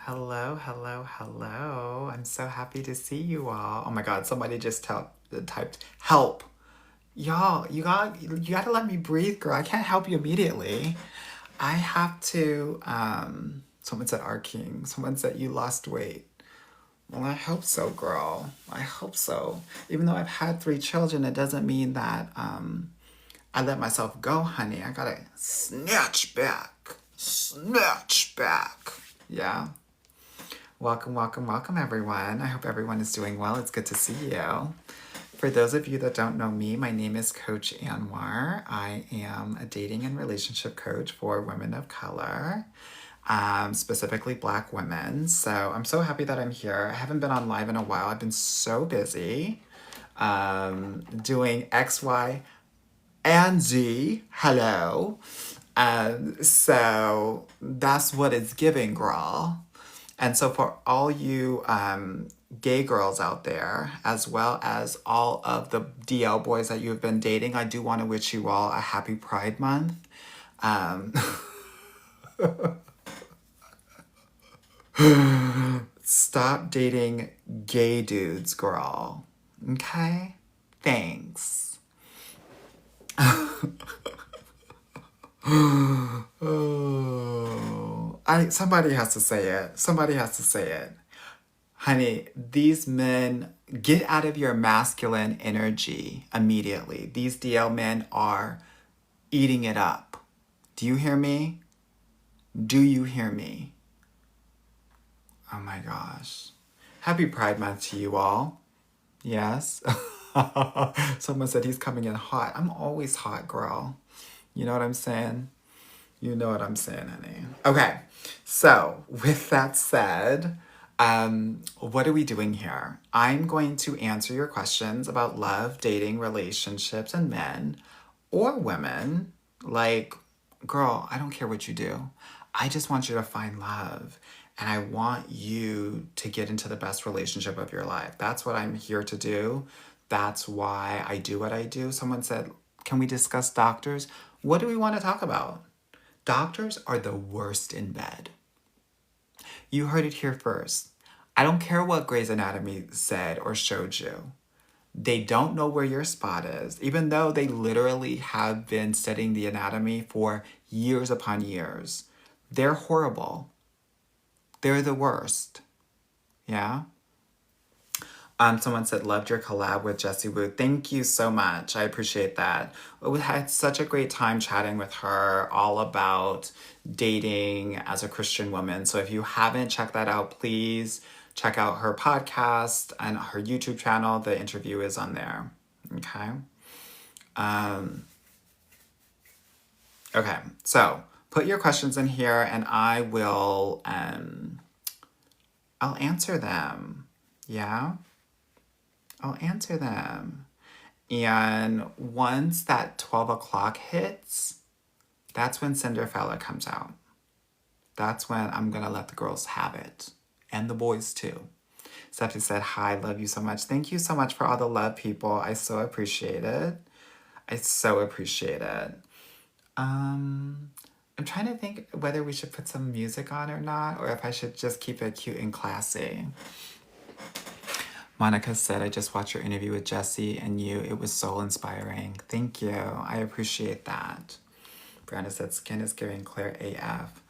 Hello, hello, hello. I'm so happy to see you all. Oh my god, somebody just typed help. Y'all, you gotta let me breathe, girl. I can't help you immediately. I have to someone said our king. Someone said you lost weight. Well, I hope so, girl. I hope so. Even though I've had 3 children, it doesn't mean that I let myself go, honey. I gotta snatch back. Snatch back. Yeah. Welcome, welcome, welcome, everyone. I hope everyone is doing well. It's good to see you. For those of you that don't know me, my name is Coach Anwar. I am a dating and relationship coach for women of color, specifically Black women. So I'm so happy that I'm here. I haven't been on live in a while. I've been so busy doing X, Y, and Z. Hello. So that's what it's giving, girl. And so, for all you gay girls out there, as well as all of the DL boys that you've been dating, I do want to wish you all a happy Pride Month. Um, Stop dating gay dudes, girl. Okay? Thanks. Oh, somebody has to say it. Somebody has to say it. Honey, these men, get out of your masculine energy immediately. These DL men are eating it up. Do you hear me? Do you hear me? Oh my gosh. Happy Pride Month to you all. Yes. Someone said he's coming in hot. I'm always hot, girl. You know what I'm saying? You know what I'm saying, honey. Okay, so with that said, what are we doing here? I'm going to answer your questions about love, dating, relationships, and men or women. Like, girl, I don't care what you do. I just want you to find love. And I want you to get into the best relationship of your life. That's what I'm here to do. That's why I do what I do. Someone said, can we discuss doctors? What do we want to talk about? Doctors are the worst in bed. You heard it here first. I don't care what Grey's Anatomy said or showed you. They don't know where your spot is, even though they literally have been studying the anatomy for years upon years. They're horrible. They're the worst. Yeah? Someone said, loved your collab with Jessie Wu. Thank you so much. I appreciate that. We had such a great time chatting with her all about dating as a Christian woman. So if you haven't checked that out, please check out her podcast and her YouTube channel. The interview is on there. Okay. Okay. So put your questions in here and I will, I'll answer them. Yeah. I'll answer them. And once that 12 o'clock hits, that's when Cinderfella comes out. That's when I'm going to let the girls have it. And the boys too. Stephanie said, hi, love you so much. Thank you so much for all the love, people. I so appreciate it. I so appreciate it. I'm trying to think whether we should put some music on or not, or if I should just keep it cute and classy. Monica said, I just watched your interview with Jessie and you. It was soul inspiring. Thank you. I appreciate that. Brenda said, skin is giving clear AF.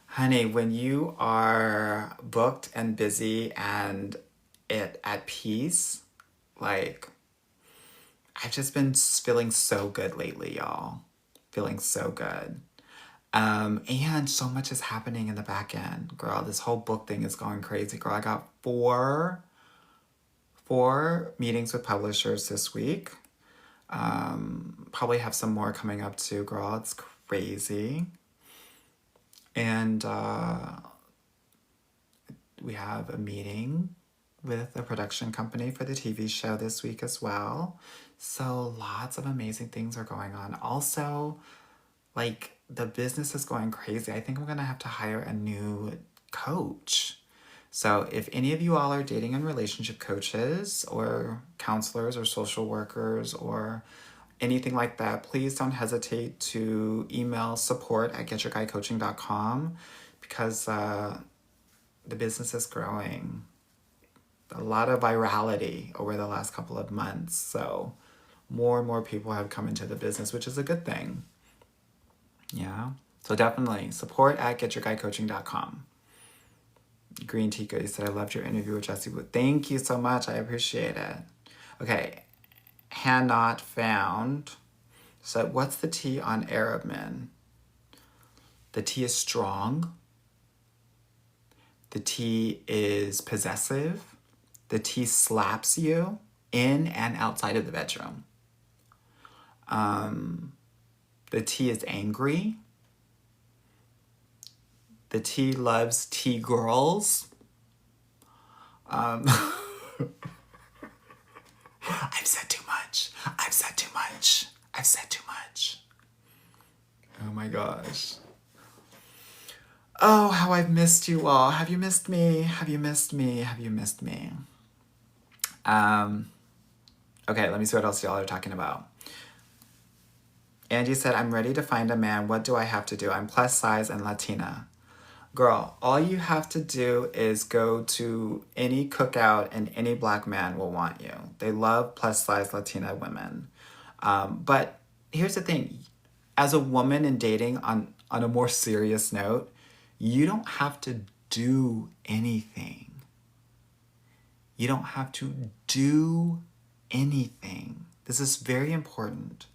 Honey, when you are booked and busy and at peace, like, I've just been feeling so good lately, y'all. Feeling so good. And so much is happening in the back end. Girl, this whole book thing is going crazy. Girl, I got four meetings with publishers this week. Probably have some more coming up too, girl. It's crazy. And we have a meeting with a production company for the TV show this week as well. So lots of amazing things are going on. Also, like, the business is going crazy. I think I'm going to have to hire a new coach. So if any of you all are dating and relationship coaches or counselors or social workers or anything like that, please don't hesitate to email support@getyourguycoaching.com because the business is growing. A lot of virality over the last couple of months. So more and more people have come into the business, which is a good thing. Yeah. So definitely support at getyourguycoaching.com. Green Tea Goody said, I loved your interview with Jesse Wood. Thank you so much. I appreciate it. Okay. Hannot found. So what's the T on Arab men? The T is strong. The T is possessive. The T slaps you in and outside of the bedroom. The T is angry. The T loves T girls. I've said too much. I've said too much. I've said too much. Oh my gosh. Oh, how I've missed you all. Have you missed me? Have you missed me? Have you missed me? Okay, let me see what else y'all are talking about. Angie said, I'm ready to find a man. What do I have to do? I'm plus size and Latina. Girl, all you have to do is go to any cookout and any black man will want you. They love plus size Latina women. But here's the thing. As a woman in dating, on a more serious note, you don't have to do anything. You don't have to do anything. This is very important.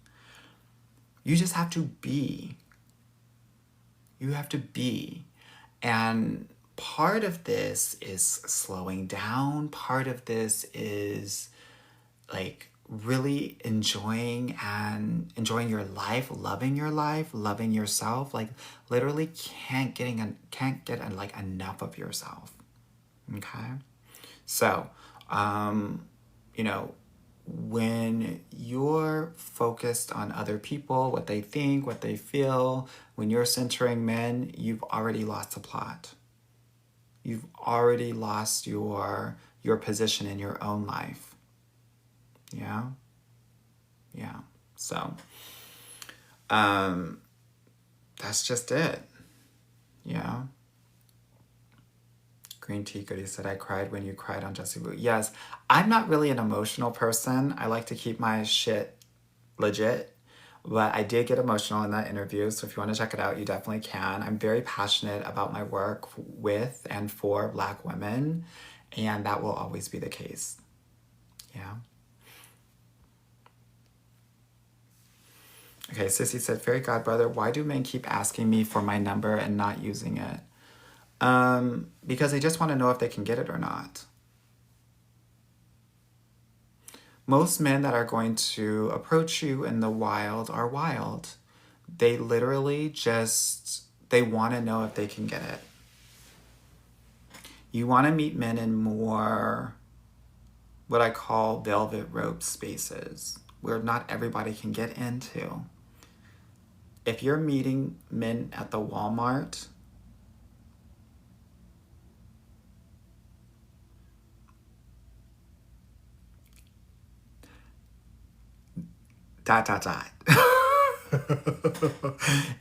You just have to be. You have to be. And part of this is slowing down. Part of this is like really enjoying your life, loving yourself. Like literally can't get like enough of yourself. Okay? So, when you're focused on other people, what they think, what they feel, when you're centering men, you've already lost the plot. You've already lost your position in your own life. Yeah? Yeah. So, that's just it. Yeah? Green Tea Goody said, I cried when you cried on Jesse Wu. Yes, I'm not really an emotional person. I like to keep my shit legit. But I did get emotional in that interview. So if you want to check it out, you definitely can. I'm very passionate about my work with and for Black women. And that will always be the case. Yeah. Okay, Sissy said, Fairy Godbrother, why do men keep asking me for my number and not using it? Because they just want to know if they can get it or not. Most men that are going to approach you in the wild are wild. They literally they want to know if they can get it. You want to meet men in more what I call velvet rope spaces where not everybody can get into. If you're meeting men at the Walmart, dot.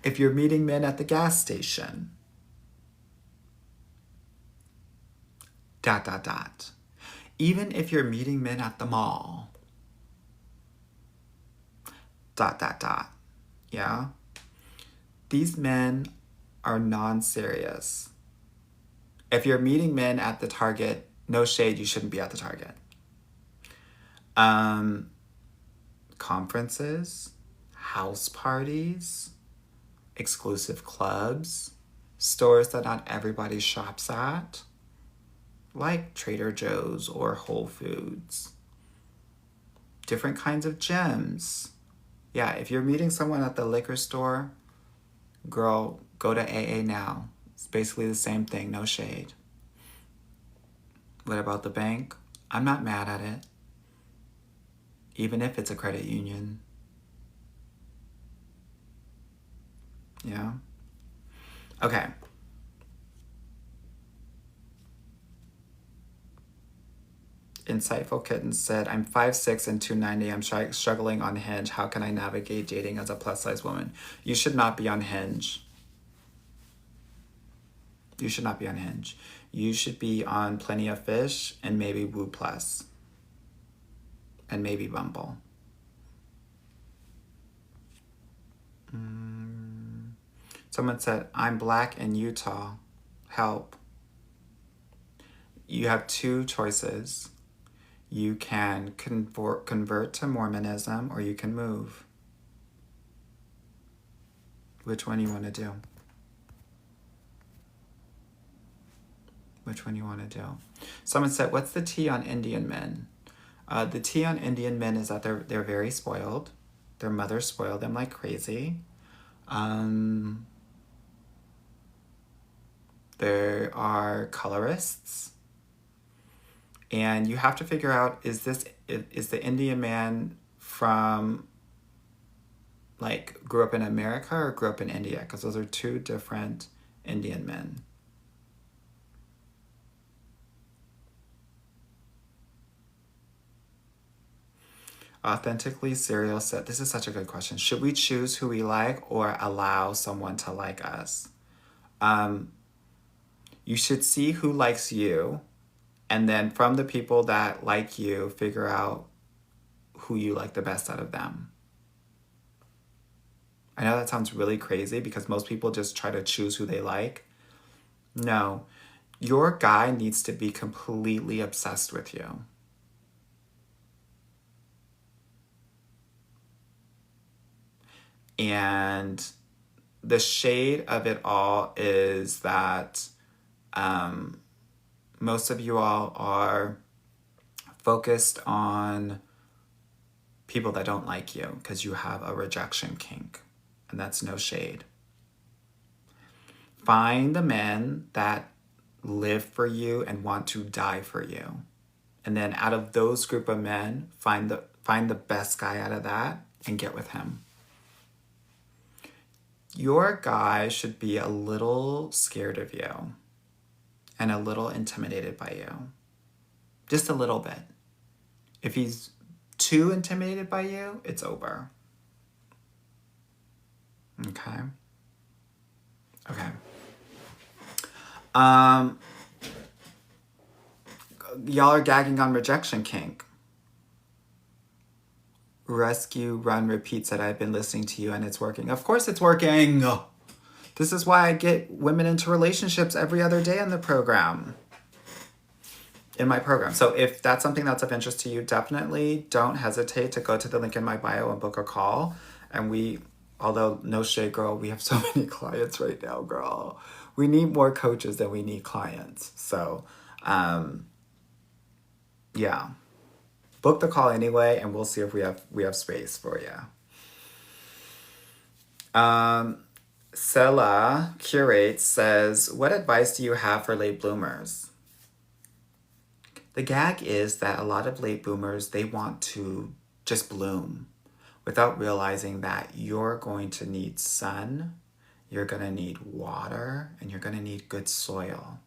If you're meeting men at the gas station, dot. Even if you're meeting men at the mall, dot. Yeah? These men are non-serious. If you're meeting men at the Target, no shade, you shouldn't be at the Target. Conferences, house parties, exclusive clubs, stores that not everybody shops at, like Trader Joe's or Whole Foods. Different kinds of gyms. Yeah, if you're meeting someone at the liquor store, girl, go to AA now. It's basically the same thing, no shade. What about the bank? I'm not mad at it. Even if it's a credit union. Yeah? Okay. Insightful Kitten said, I'm 5'6" and 290. I'm struggling on Hinge. How can I navigate dating as a plus-size woman? You should not be on Hinge. You should not be on Hinge. You should be on Plenty of Fish and maybe Woo Plus. And maybe Bumble. Someone said, I'm black in Utah. Help. You have two choices. You can convert to Mormonism or you can move. Which one you want to do? Which one you want to do? Someone said, what's the tea on Indian men? The tea on Indian men is that they're very spoiled. Their mothers spoil them like crazy. There are colorists. And you have to figure out, is the Indian man from, like, grew up in America or grew up in India? Because those are two different Indian men. Authentically Serial said, this is such a good question. Should we choose who we like or allow someone to like us? You should see who likes you, and then from the people that like you, figure out who you like the best out of them. I know that sounds really crazy because most people just try to choose who they like. No, your guy needs to be completely obsessed with you. And the shade of it all is that most of you all are focused on people that don't like you because you have a rejection kink, and that's no shade. Find the men that live for you and want to die for you. And then out of those group of men, find the best guy out of that and get with him. Your guy should be a little scared of you and a little intimidated by you. Just a little bit. If he's too intimidated by you, it's over. Okay? Okay. Y'all are gagging on rejection kink. Rescue, Run, Repeat said, I've been listening to you and it's working. Of course it's working. This is why I get women into relationships every other day in the program. In my program. So if that's something that's of interest to you, definitely don't hesitate to go to the link in my bio and book a call. And although no shade, girl, we have so many clients right now, girl. We need more coaches than we need clients. So, yeah. Book the call anyway, and we'll see if we have space for you. Sela Curate says, what advice do you have for late bloomers? The gag is that a lot of late bloomers, they want to just bloom without realizing that you're going to need sun, you're going to need water, and you're going to need good soil.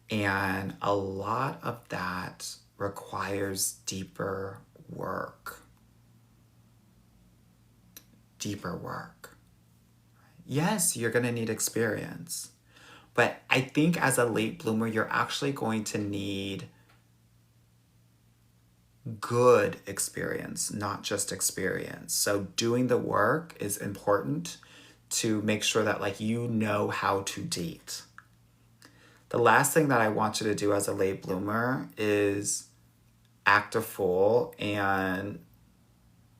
And a lot of that requires deeper work. Deeper work. Yes, you're going to need experience. But I think as a late bloomer, you're actually going to need good experience, not just experience. So doing the work is important to make sure that, like, you know how to date. The last thing that I want you to do as a late bloomer is act a fool and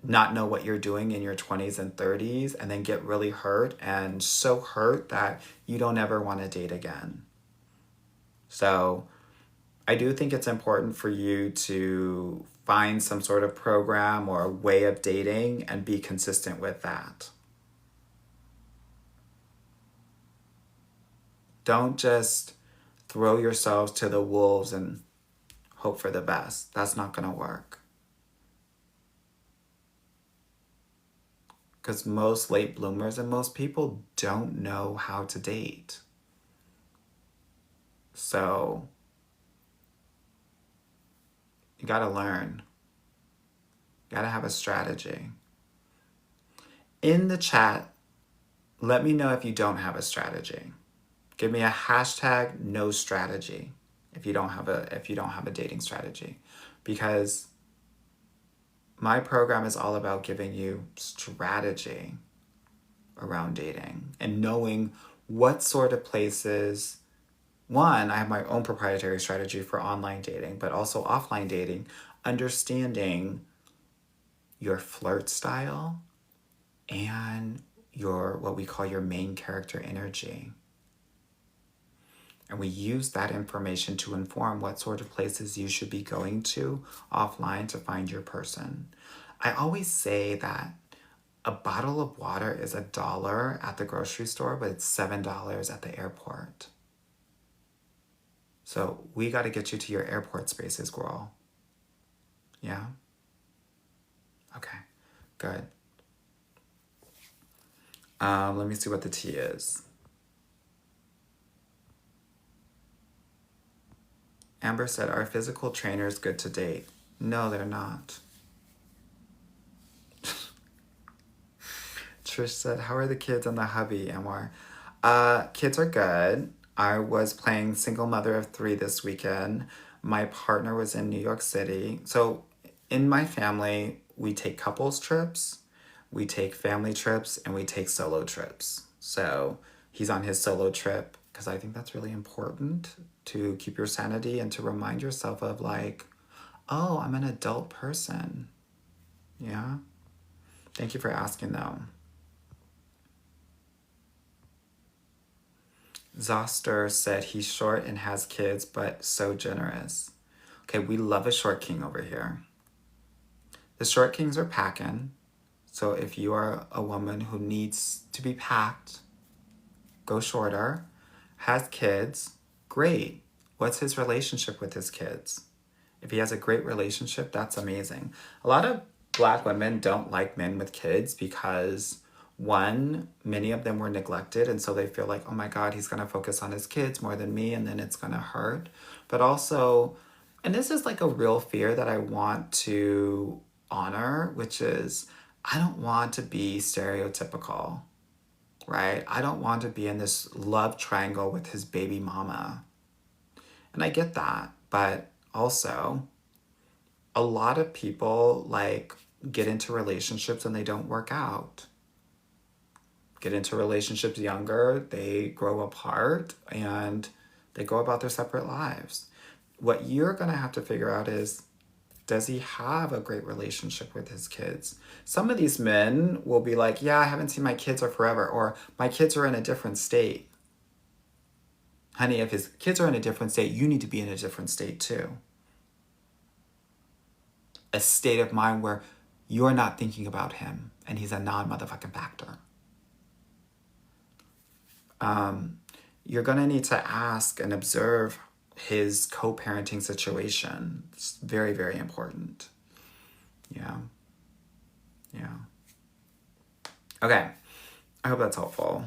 not know what you're doing in your 20s and 30s and then get really hurt, and so hurt that you don't ever want to date again. So I do think it's important for you to find some sort of program or a way of dating and be consistent with that. Don't just throw yourselves to the wolves and hope for the best. That's not going to work. Because most late bloomers and most people don't know how to date. So you got to learn. You got to have a strategy. In the chat, let me know if you don't have a strategy. Give me a hashtag no strategy if you don't have a dating strategy, because my program is all about giving you strategy around dating and knowing what sort of places. One, I have my own proprietary strategy for online dating, but also offline dating, understanding your flirt style and your what we call your main character energy. And we use that information to inform what sort of places you should be going to offline to find your person. I always say that a bottle of water is $1 at the grocery store, but it's $7 at the airport. So we got to get you to your airport spaces, girl. Yeah? Okay, good. Let me see what the tea is. Amber said, are physical trainers good to date? No, they're not. Trish said, how are the kids and the hubby, Anwar? Kids are good. I was playing single mother of 3 this weekend. My partner was in New York City. So in my family, we take couples trips, we take family trips, and we take solo trips. So he's on his solo trip because I think that's really important to keep your sanity and to remind yourself of like, oh, I'm an adult person. Yeah. Thank you for asking though. Zoster said he's short and has kids, but so generous. Okay, we love a short king over here. The short kings are packing. So if you are a woman who needs to be packed, go shorter. Has kids, great. What's his relationship with his kids? If he has a great relationship, that's amazing. A lot of Black women don't like men with kids because, one, many of them were neglected, and so they feel like, oh my God, he's going to focus on his kids more than me, and then it's going to hurt. But also, and this is like a real fear that I want to honor, which is I don't want to be stereotypical, right? I don't want to be in this love triangle with his baby mama. And I get that, but also a lot of people like get into relationships and they don't work out. Get into relationships younger, they grow apart and they go about their separate lives. What you're going to have to figure out is, does he have a great relationship with his kids? Some of these men will be like, yeah, I haven't seen my kids or forever, or my kids are in a different state. Honey, if his kids are in a different state, you need to be in a different state too. A state of mind where you're not thinking about him and he's a non-motherfucking factor. You're going to need to ask and observe his co-parenting situation. It's very, very important. Yeah. Yeah. Okay. I hope that's helpful.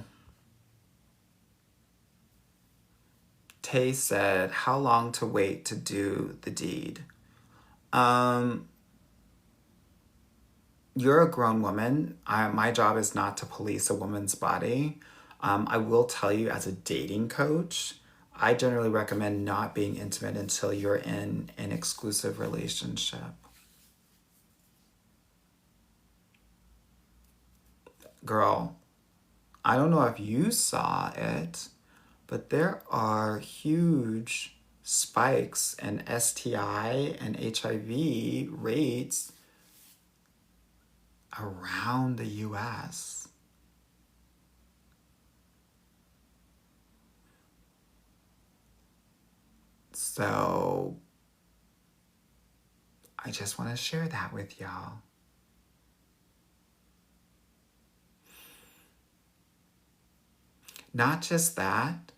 Tay said, how long to wait to do the deed? You're a grown woman. My job is not to police a woman's body. I will tell you, as a dating coach, I generally recommend not being intimate until you're in an exclusive relationship. Girl, I don't know if you saw it, but there are huge spikes in STI and HIV rates around the US. So I just want to share that with y'all. Not just that,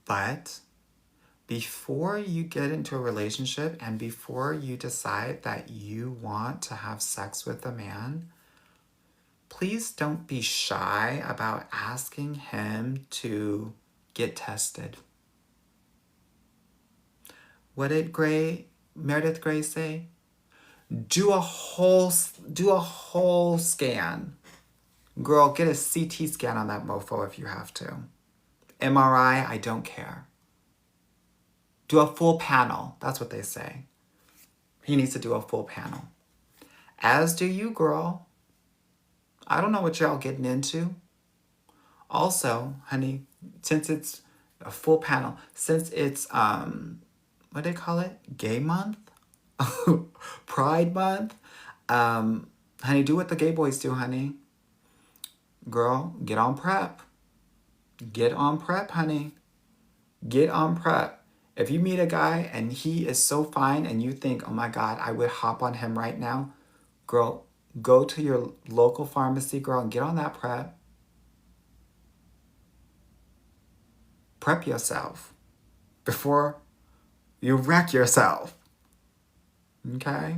but before you get into a relationship and before you decide that you want to have sex with a man, please don't be shy about asking him to get tested. What did Meredith Grey say? Do a whole scan. Girl, get a CT scan on that mofo if you have to. MRI, I don't care. Do a full panel. That's what they say. He needs to do a full panel. As do you, girl. I don't know what y'all getting into. Also, honey, since it's a full panel, since it's, what do they call it? Gay month? Pride month? Honey, do what the gay boys do, honey. Girl, get on prep. Get on prep, honey. Get on prep. If you meet a guy and he is so fine and you think, oh my God, I would hop on him right now, girl, go to your local pharmacy, girl, and get on that prep. Prep yourself before you wreck yourself. Okay?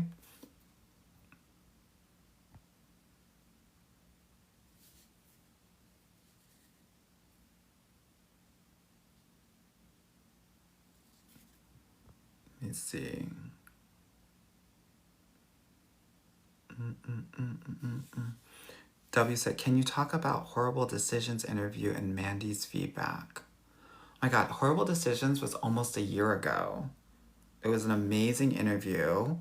Let's see. W said, can you talk about Horrible Decisions interview and Mandy's feedback? My God, Horrible Decisions was almost a year ago. It was an amazing interview.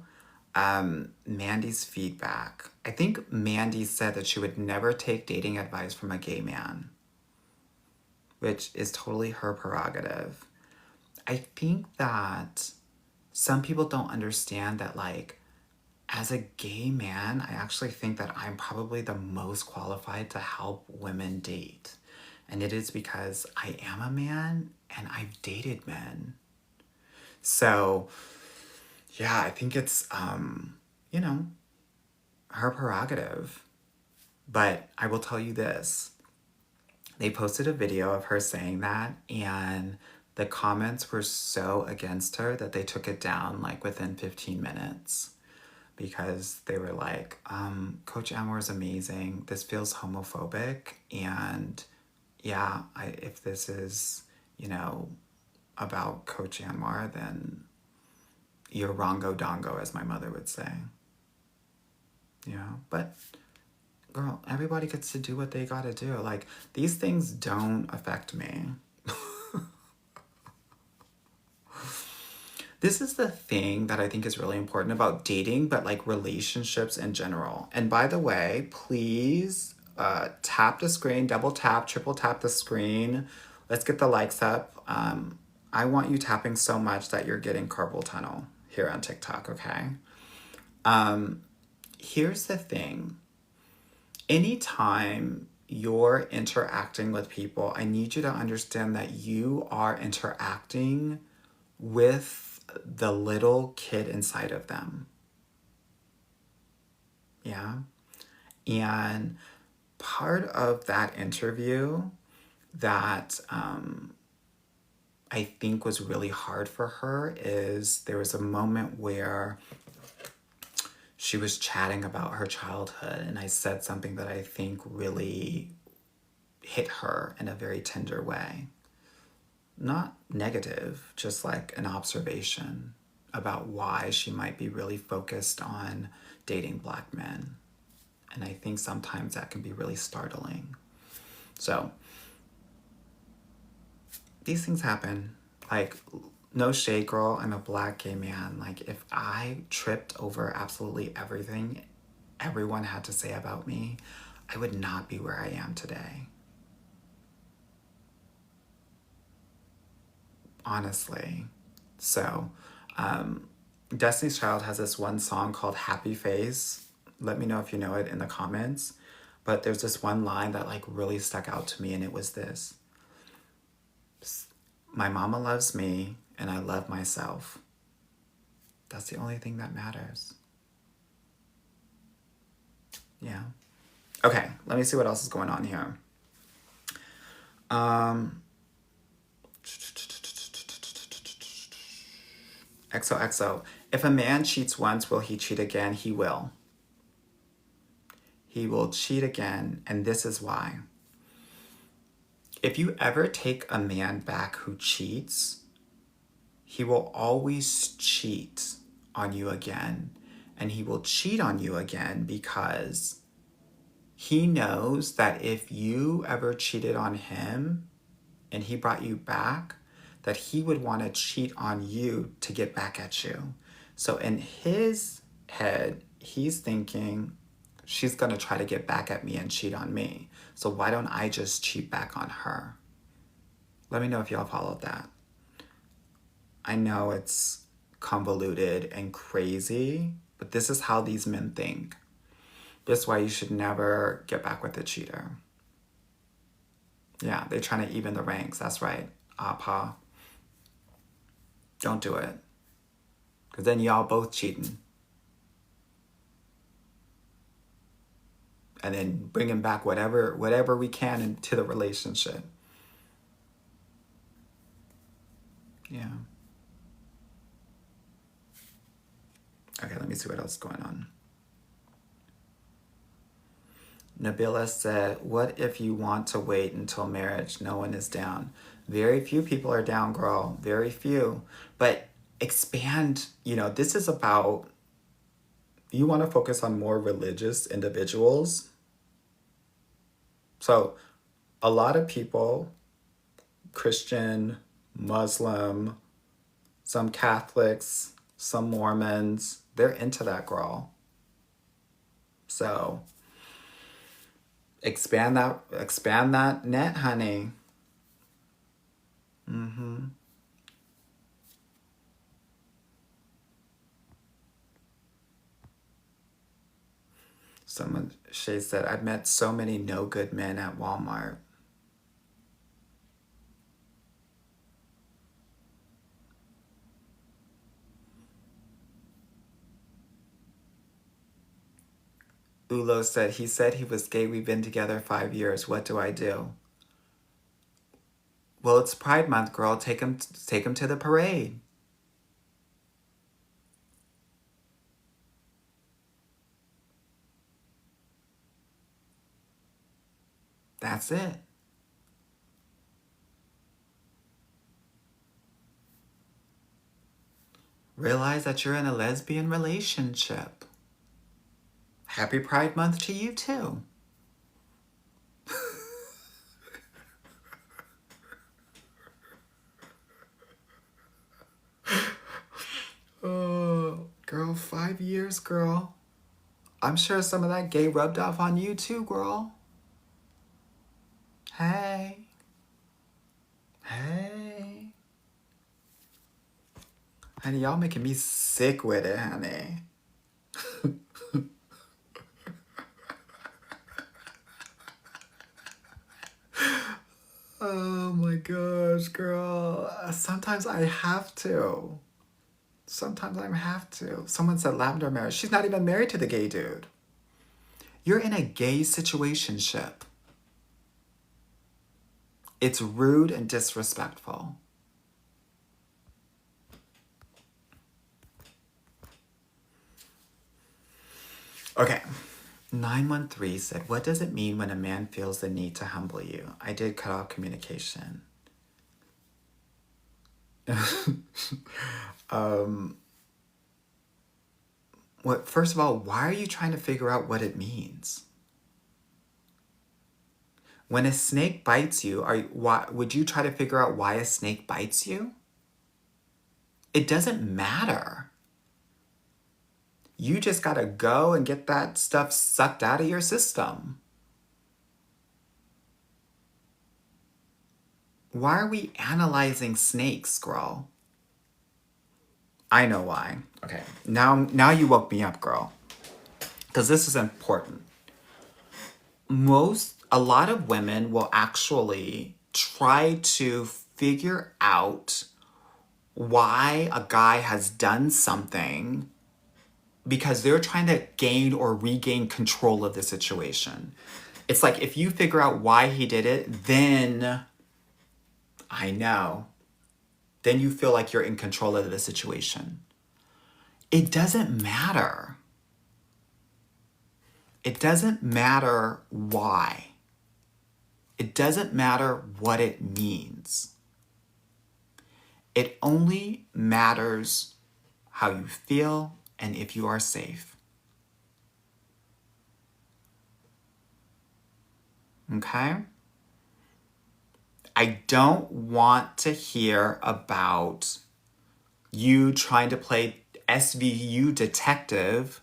Mandy's feedback. I think Mandy said that she would never take dating advice from a gay man, which is totally her prerogative. I think that some people don't understand that, like, as a gay man, I actually think that I'm probably the most qualified to help women date. And it is because I am a man and I've dated men. So, yeah, I think it's, you know, her prerogative. But I will tell you this. They posted a video of her saying that, and the comments were so against her that they took it down like within 15 minutes. Because they were like, Coach Amor is amazing. This feels homophobic. And yeah, if this is, you know, about Coach Amor, then you're wrongo dongo, as my mother would say. Yeah, but girl, everybody gets to do what they gotta do. Like, these things don't affect me. This is the thing that I think is really important about dating, but like relationships in general. And by the way, please tap the screen, double tap, triple tap the screen. Let's get the likes up. I want you tapping so much that you're getting carpal tunnel here on TikTok, okay? Here's the thing. Anytime you're interacting with people, I need you to understand that you are interacting with the little kid inside of them. Yeah. And part of that interview that I think was really hard for her is there was a moment where she was chatting about her childhood, and I said something that I think really hit her in a very tender way. Not negative, just like an observation about why she might be really focused on dating Black men. And I think sometimes that can be really startling. So, these things happen. Like, no shade, girl, I'm a Black gay man. Like, if I tripped over absolutely everything everyone had to say about me, I would not be where I am today. Honestly. So, Destiny's Child has this one song called Happy Face. Let me know if you know it in the comments. But there's this one line that like really stuck out to me, and it was this. My mama loves me and I love myself. That's the only thing that matters. Yeah. Okay, let me see what else is going on here. XOXO. If a man cheats once, will he cheat again? He will. He will cheat again, and this is why. If you ever take a man back who cheats, he will always cheat on you again. And he will cheat on you again because he knows that if you ever cheated on him and he brought you back, that he would want to cheat on you to get back at you. So in his head, he's thinking, she's going to try to get back at me and cheat on me. So why don't I just cheat back on her? Let me know if y'all followed that. I know it's convoluted and crazy, but this is how these men think. This is why you should never get back with a cheater. Yeah, they're trying to even the ranks. That's right. Apa. Don't do it. Because then y'all both cheating. And then bringing back whatever we can into the relationship. Yeah. Okay, let me see what else is going on. Nabila said, what if you want to wait until marriage? No one is down. Very few people are down, girl. Very few. But expand, this is about, you want to focus on more religious individuals. So a lot of people, Christian, Muslim, some Catholics, some Mormons, they're into that, girl. So expand that net, honey. Shay said, I've met so many no good men at Walmart. Ulo said, he said he was gay. We've been together 5 years. What do I do? Well, it's Pride Month, girl. Take him to the parade. That's it. Realize that you're in a lesbian relationship. Happy Pride Month to you, too. Oh, girl, 5 years, girl. I'm sure some of that gay rubbed off on you, too, girl. Hey. Honey, y'all making me sick with it, honey. Oh my gosh, girl. Sometimes I have to. Sometimes I have to. Someone said lavender marriage. She's not even married to the gay dude. You're in a gay situationship. It's rude and disrespectful. Okay. 913 said, what does it mean when a man feels the need to humble you? I did cut off communication. First of all, why are you trying to figure out what it means? When a snake bites you, would you try to figure out why a snake bites you? It doesn't matter. You just gotta go and get that stuff sucked out of your system. Why are we analyzing snakes, girl? I know why. Okay, now you woke me up, girl. Because this is important. A lot of women will actually try to figure out why a guy has done something because they're trying to gain or regain control of the situation. It's like if you figure out why he did it, then I know. Then you feel like you're in control of the situation. It doesn't matter. It doesn't matter why. It doesn't matter what it means. It only matters how you feel and if you are safe. Okay? I don't want to hear about you trying to play SVU detective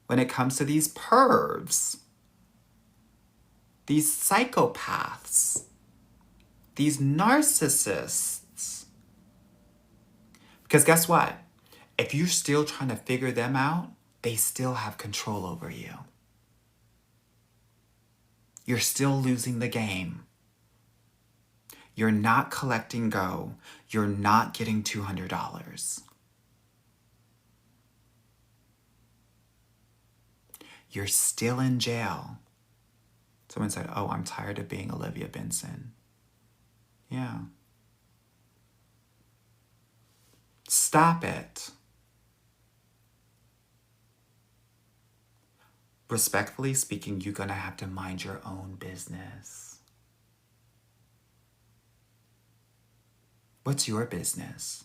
when it comes to these pervs, these psychopaths, these narcissists. Because guess what? If you're still trying to figure them out, they still have control over you. You're still losing the game. You're not collecting go. You're not getting $200. You're still in jail. Someone said, oh, I'm tired of being Olivia Benson. Yeah. Stop it. Respectfully speaking, you're going to have to mind your own business. What's your business?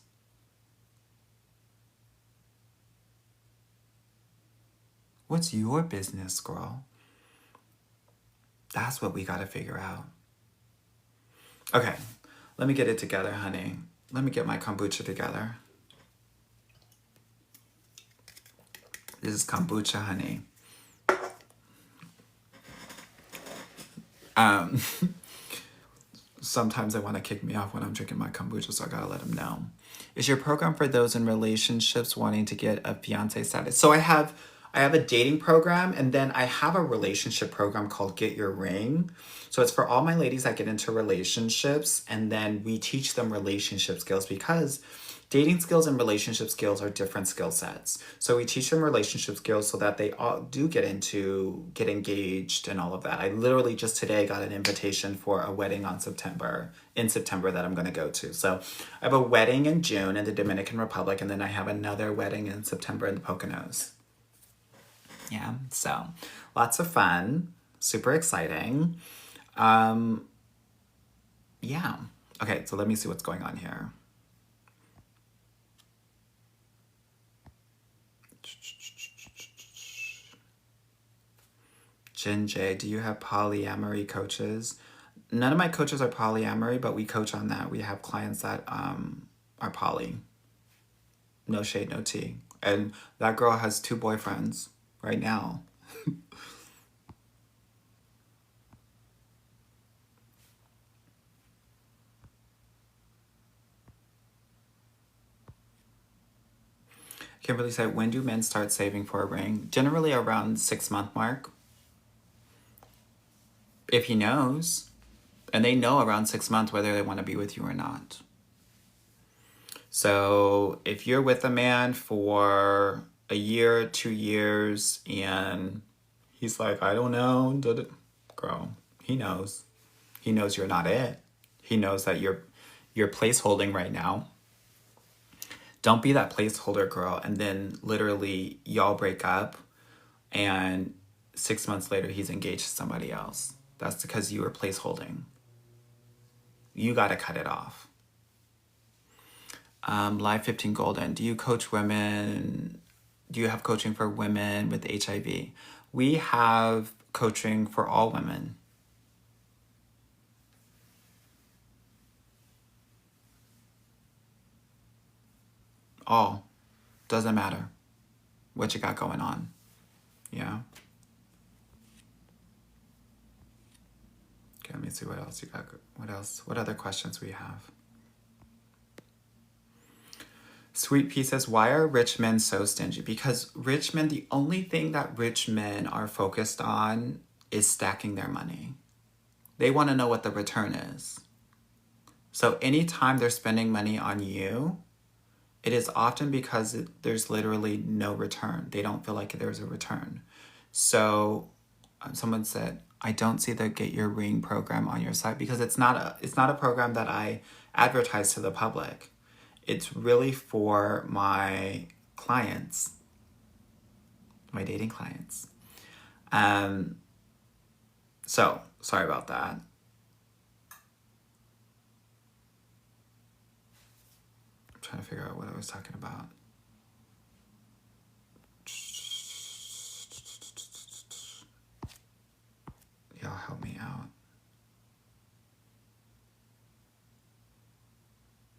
What's your business, girl? That's what we got to figure out. Okay, let me get it together, honey. Let me get my kombucha together. This is kombucha, honey. Sometimes they want to kick me off when I'm drinking my kombucha, so I gotta let them know. Is your program for those in relationships wanting to get a fiance status? So I have a dating program, and then I have a relationship program called Get Your Ring. So it's for all my ladies that get into relationships, and then we teach them relationship skills, because dating skills and relationship skills are different skill sets. So we teach them relationship skills so that they all do get engaged and all of that. I literally just today got an invitation for a wedding in September that I'm going to go to. So I have a wedding in June in the Dominican Republic, and then I have another wedding in September in the Poconos. Yeah, so lots of fun, super exciting. Yeah. Okay, so let me see what's going on here. Jen J, do you have polyamory coaches? None of my coaches are polyamory, but we coach on that. We have clients that are poly. No shade, no tea. And that girl has 2 boyfriends right now. Kimberly said, when do men start saving for a ring? Generally around 6-month mark. If he knows. And they know around 6 months whether they want to be with you or not. So if you're with a man for a year, 2 years, and he's like, I don't know, girl, he knows. He knows you're not it. He knows that you're placeholding right now. Don't be that placeholder, girl, and then literally y'all break up, and 6 months later he's engaged to somebody else. That's because you were placeholding. You got to cut it off. Live 15 Golden. Do you coach women? Do you have coaching for women with HIV? We have coaching for all women. All. Doesn't matter what you got going on. Yeah. Okay, let me see what else you got. What other questions we have? Sweet Pea says, why are rich men so stingy? Because rich men, the only thing that rich men are focused on is stacking their money. They want to know what the return is. So anytime they're spending money on you, it is often because there's literally no return. They don't feel like there's a return. So someone said, I don't see the Get Your Ring program on your site, because it's not a program that I advertise to the public. It's really for my clients, my dating clients. So sorry about that. I'm trying to figure out what I was talking about. Y'all help me out.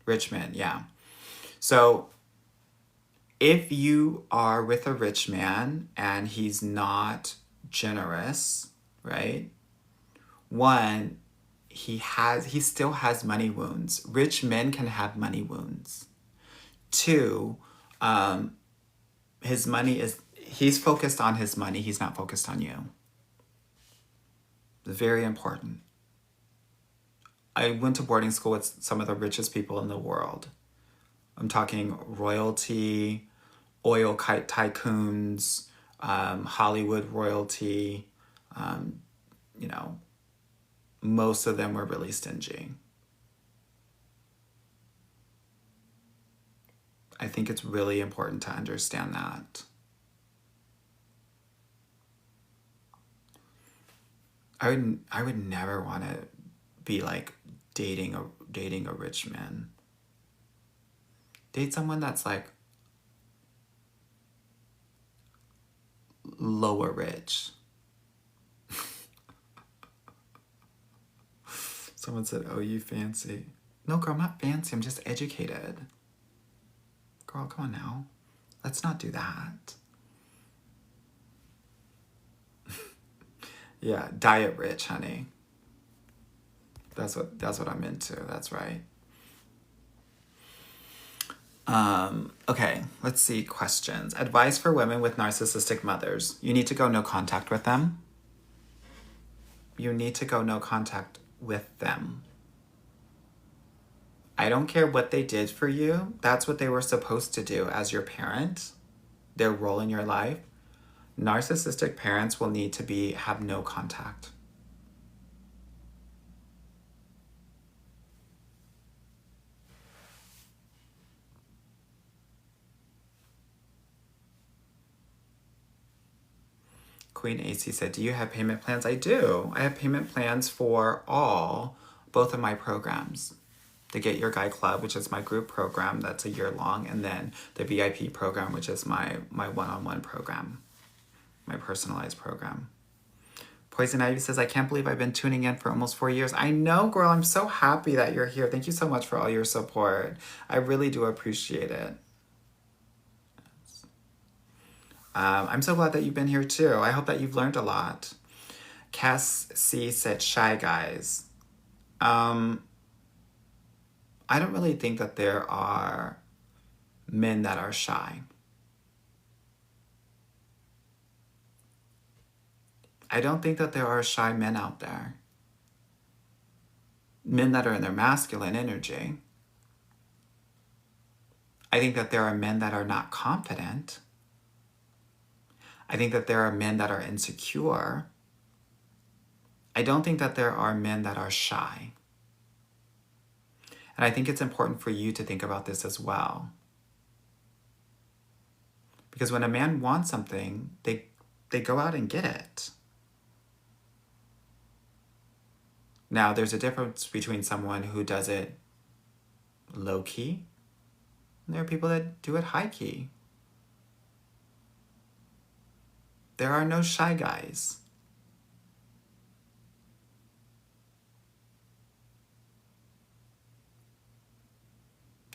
Rich men, yeah. So if you are with a rich man and he's not generous, right? One, he still has money wounds. Rich men can have money wounds. Two, his money is he's focused on his money, he's not focused on you. Very important. I went to boarding school with some of the richest people in the world. I'm talking royalty, oil tycoons, Hollywood royalty. You know, most of them were really stingy. I think it's really important to understand that. I would never want to be like dating a rich man. Date someone that's like lower rich. Someone said, "Oh, you fancy." No, girl, I'm not fancy. I'm just educated. Girl, come on now. Let's not do that. Yeah, diet rich, honey. That's what I'm into. That's right. Okay, let's see questions. Advice for women with narcissistic mothers. You need to go no contact with them. You need to go no contact with them. I don't care what they did for you. That's what they were supposed to do as your parent. Their role in your life. Narcissistic parents will need to have no contact. Queen AC said, "Do you have payment plans?" I do. I have payment plans for both of my programs. The Get Your Guy Club, which is my group program that's a year long, and then the VIP program, which is my one-on-one program, my personalized program. Poison Ivy says, "I can't believe I've been tuning in for almost 4 years." I know, girl. I'm so happy that you're here. Thank you so much for all your support. I really do appreciate it. I'm so glad that you've been here too. I hope that you've learned a lot. Cass C said, "Shy guys." I don't really think that there are men that are shy. I don't think that there are shy men out there. Men that are in their masculine energy. I think that there are men that are not confident. I think that there are men that are insecure. I don't think that there are men that are shy. And I think it's important for you to think about this as well. Because when a man wants something, they go out and get it. Now, there's a difference between someone who does it low-key, and there are people that do it high-key. There are no shy guys.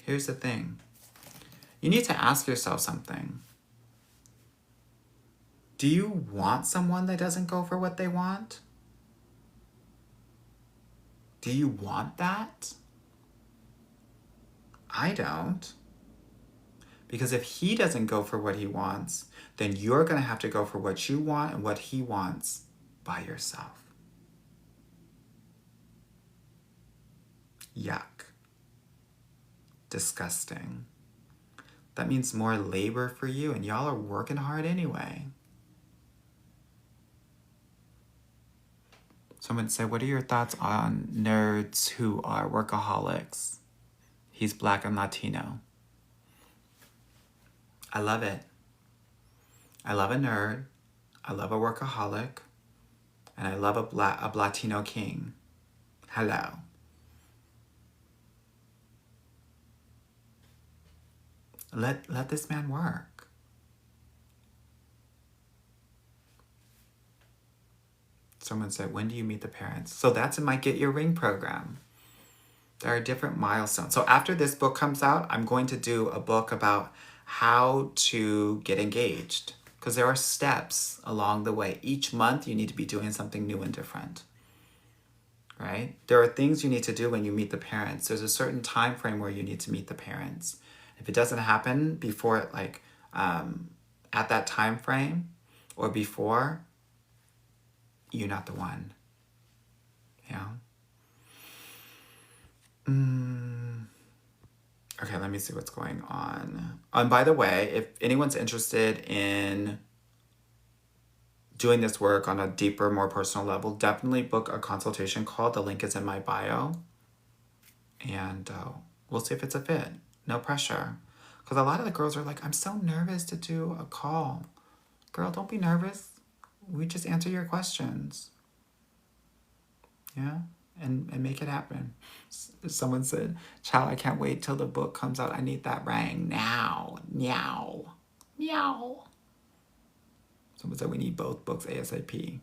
Here's the thing. You need to ask yourself something. Do you want someone that doesn't go for what they want? Do you want that? I don't. Because if he doesn't go for what he wants, then you're going to have to go for what you want and what he wants by yourself. Yuck. Disgusting. That means more labor for you, and y'all are working hard anyway. Someone said, "What are your thoughts on nerds who are workaholics?" He's Black and Latino. I love it. I love a nerd. I love a workaholic. And I love a Latino king. Hello. Let this man work. Someone said, "When do you meet the parents?" So that's in my Get Your Ring program. There are different milestones. So after this book comes out, I'm going to do a book about how to get engaged, because there are steps along the way. Each month you need to be doing something new and different, right? There are things you need to do when you meet the parents. There's a certain time frame where you need to meet the parents. If it doesn't happen before, like at that time frame or before, you're not the one. Yeah. Okay, let me see what's going on. And by the way, if anyone's interested in doing this work on a deeper, more personal level, definitely book a consultation call. The link is in my bio. And we'll see if it's a fit. No pressure. Because a lot of the girls are like, I'm so nervous to do a call. Girl, don't be nervous. We just answer your questions. Yeah? And make it happen. Someone said, child, I can't wait till the book comes out. I need that ring now. Meow. Meow. Someone said we need both books ASAP.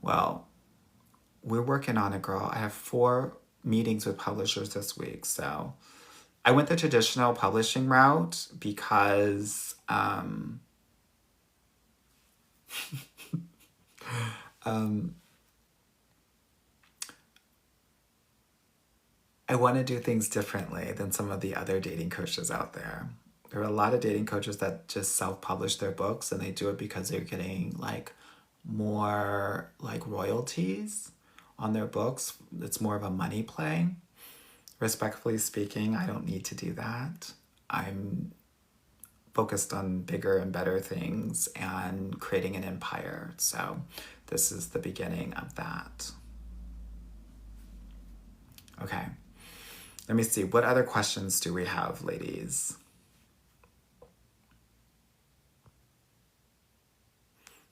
Well, we're working on it, girl. I have 4 meetings with publishers this week. So I went the traditional publishing route because I want to do things differently than some of the other dating coaches out there. There are a lot of dating coaches that just self-publish their books, and they do it because they're getting like more like royalties on their books. It's more of a money play. Respectfully speaking, I don't need to do that. I'm focused on bigger and better things and creating an empire. So this is the beginning of that. Okay. Let me see. What other questions do we have, ladies?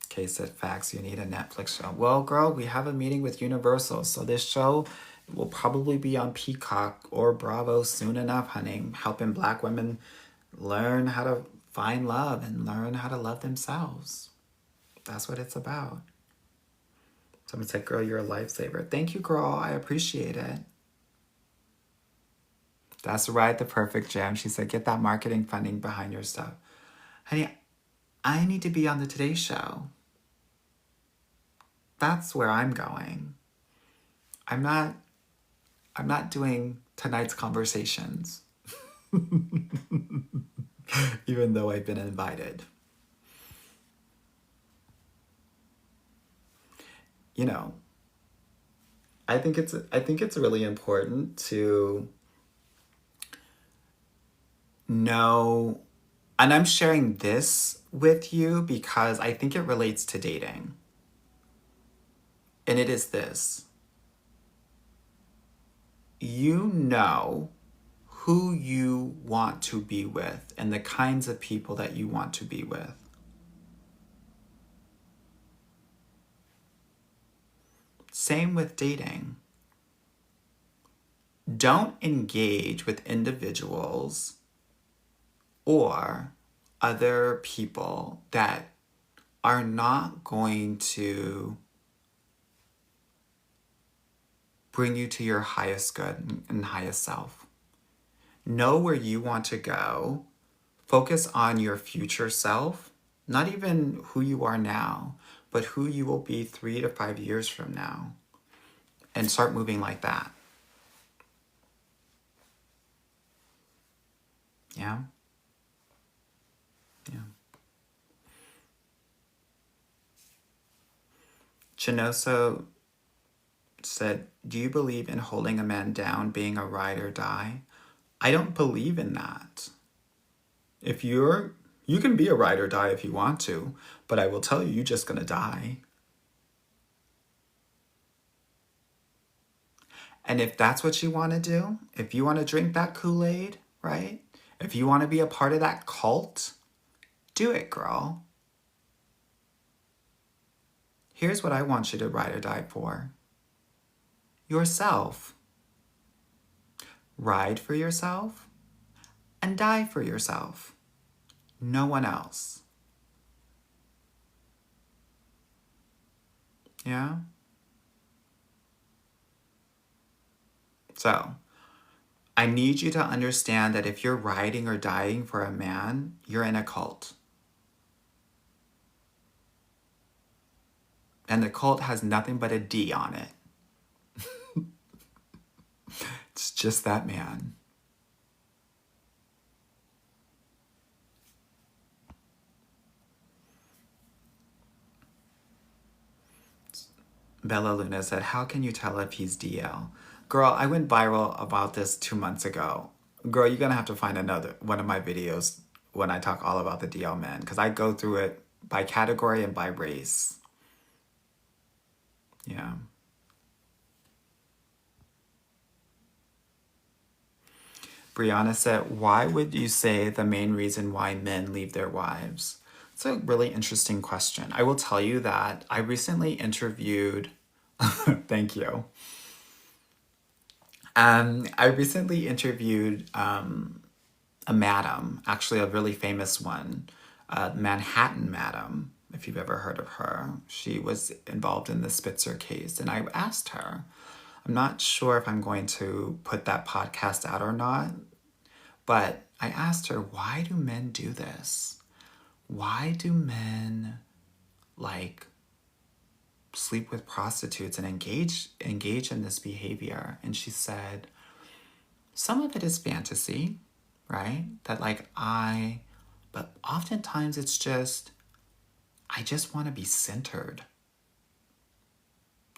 Kay said, facts, you need a Netflix show. Well, girl, we have a meeting with Universal, so this show will probably be on Peacock or Bravo soon enough, honey, helping Black women learn how to find love and learn how to love themselves. That's what it's about. Someone said, girl, you're a lifesaver. Thank you, girl. I appreciate it. That's right, the perfect jam. She said, get that marketing funding behind your stuff. Honey, I need to be on the Today Show. That's where I'm going. I'm not doing tonight's conversations. Even though I've been invited. You know, I think it's really important to know, and I'm sharing this with you because I think it relates to dating. And it is this. You know who you want to be with and the kinds of people that you want to be with. Same with dating. Don't engage with individuals or other people that are not going to bring you to your highest good and highest self. Know where you want to go. Focus on your future self, not even who you are now, but who you will be 3 to 5 years from now. And start moving like that. Yeah? Yeah. Chinoso said, do you believe in holding a man down, being a ride or die? I don't believe in that. You can be a ride or die if you want to, but I will tell you, you're just gonna die. And if that's what you want to do, if you want to drink that Kool-Aid, right? If you want to be a part of that cult, do it, girl. Here's what I want you to ride or die for. Yourself. Ride for yourself and die for yourself. No one else. Yeah? So I need you to understand that if you're riding or dying for a man, you're in a cult. And the cult has nothing but a D on it. It's just that man. Bella Luna said, how can you tell if he's DL? Girl, I went viral about this 2 months ago. Girl, you're gonna have to find another one of my videos when I talk all about the DL men, because I go through it by category and by race. Yeah. Brianna said, why would you say the main reason why men leave their wives? It's a really interesting question. I will tell you that I recently interviewed, thank you. I recently interviewed a madam, actually a really famous one, Manhattan Madam, if you've ever heard of her. She was involved in the Spitzer case. And I asked her, I'm not sure if I'm going to put that podcast out or not, but I asked her, why do men do this? Why do men like sleep with prostitutes and engage in this behavior? And she said, some of it is fantasy, right? But oftentimes it's just, I just want to be centered.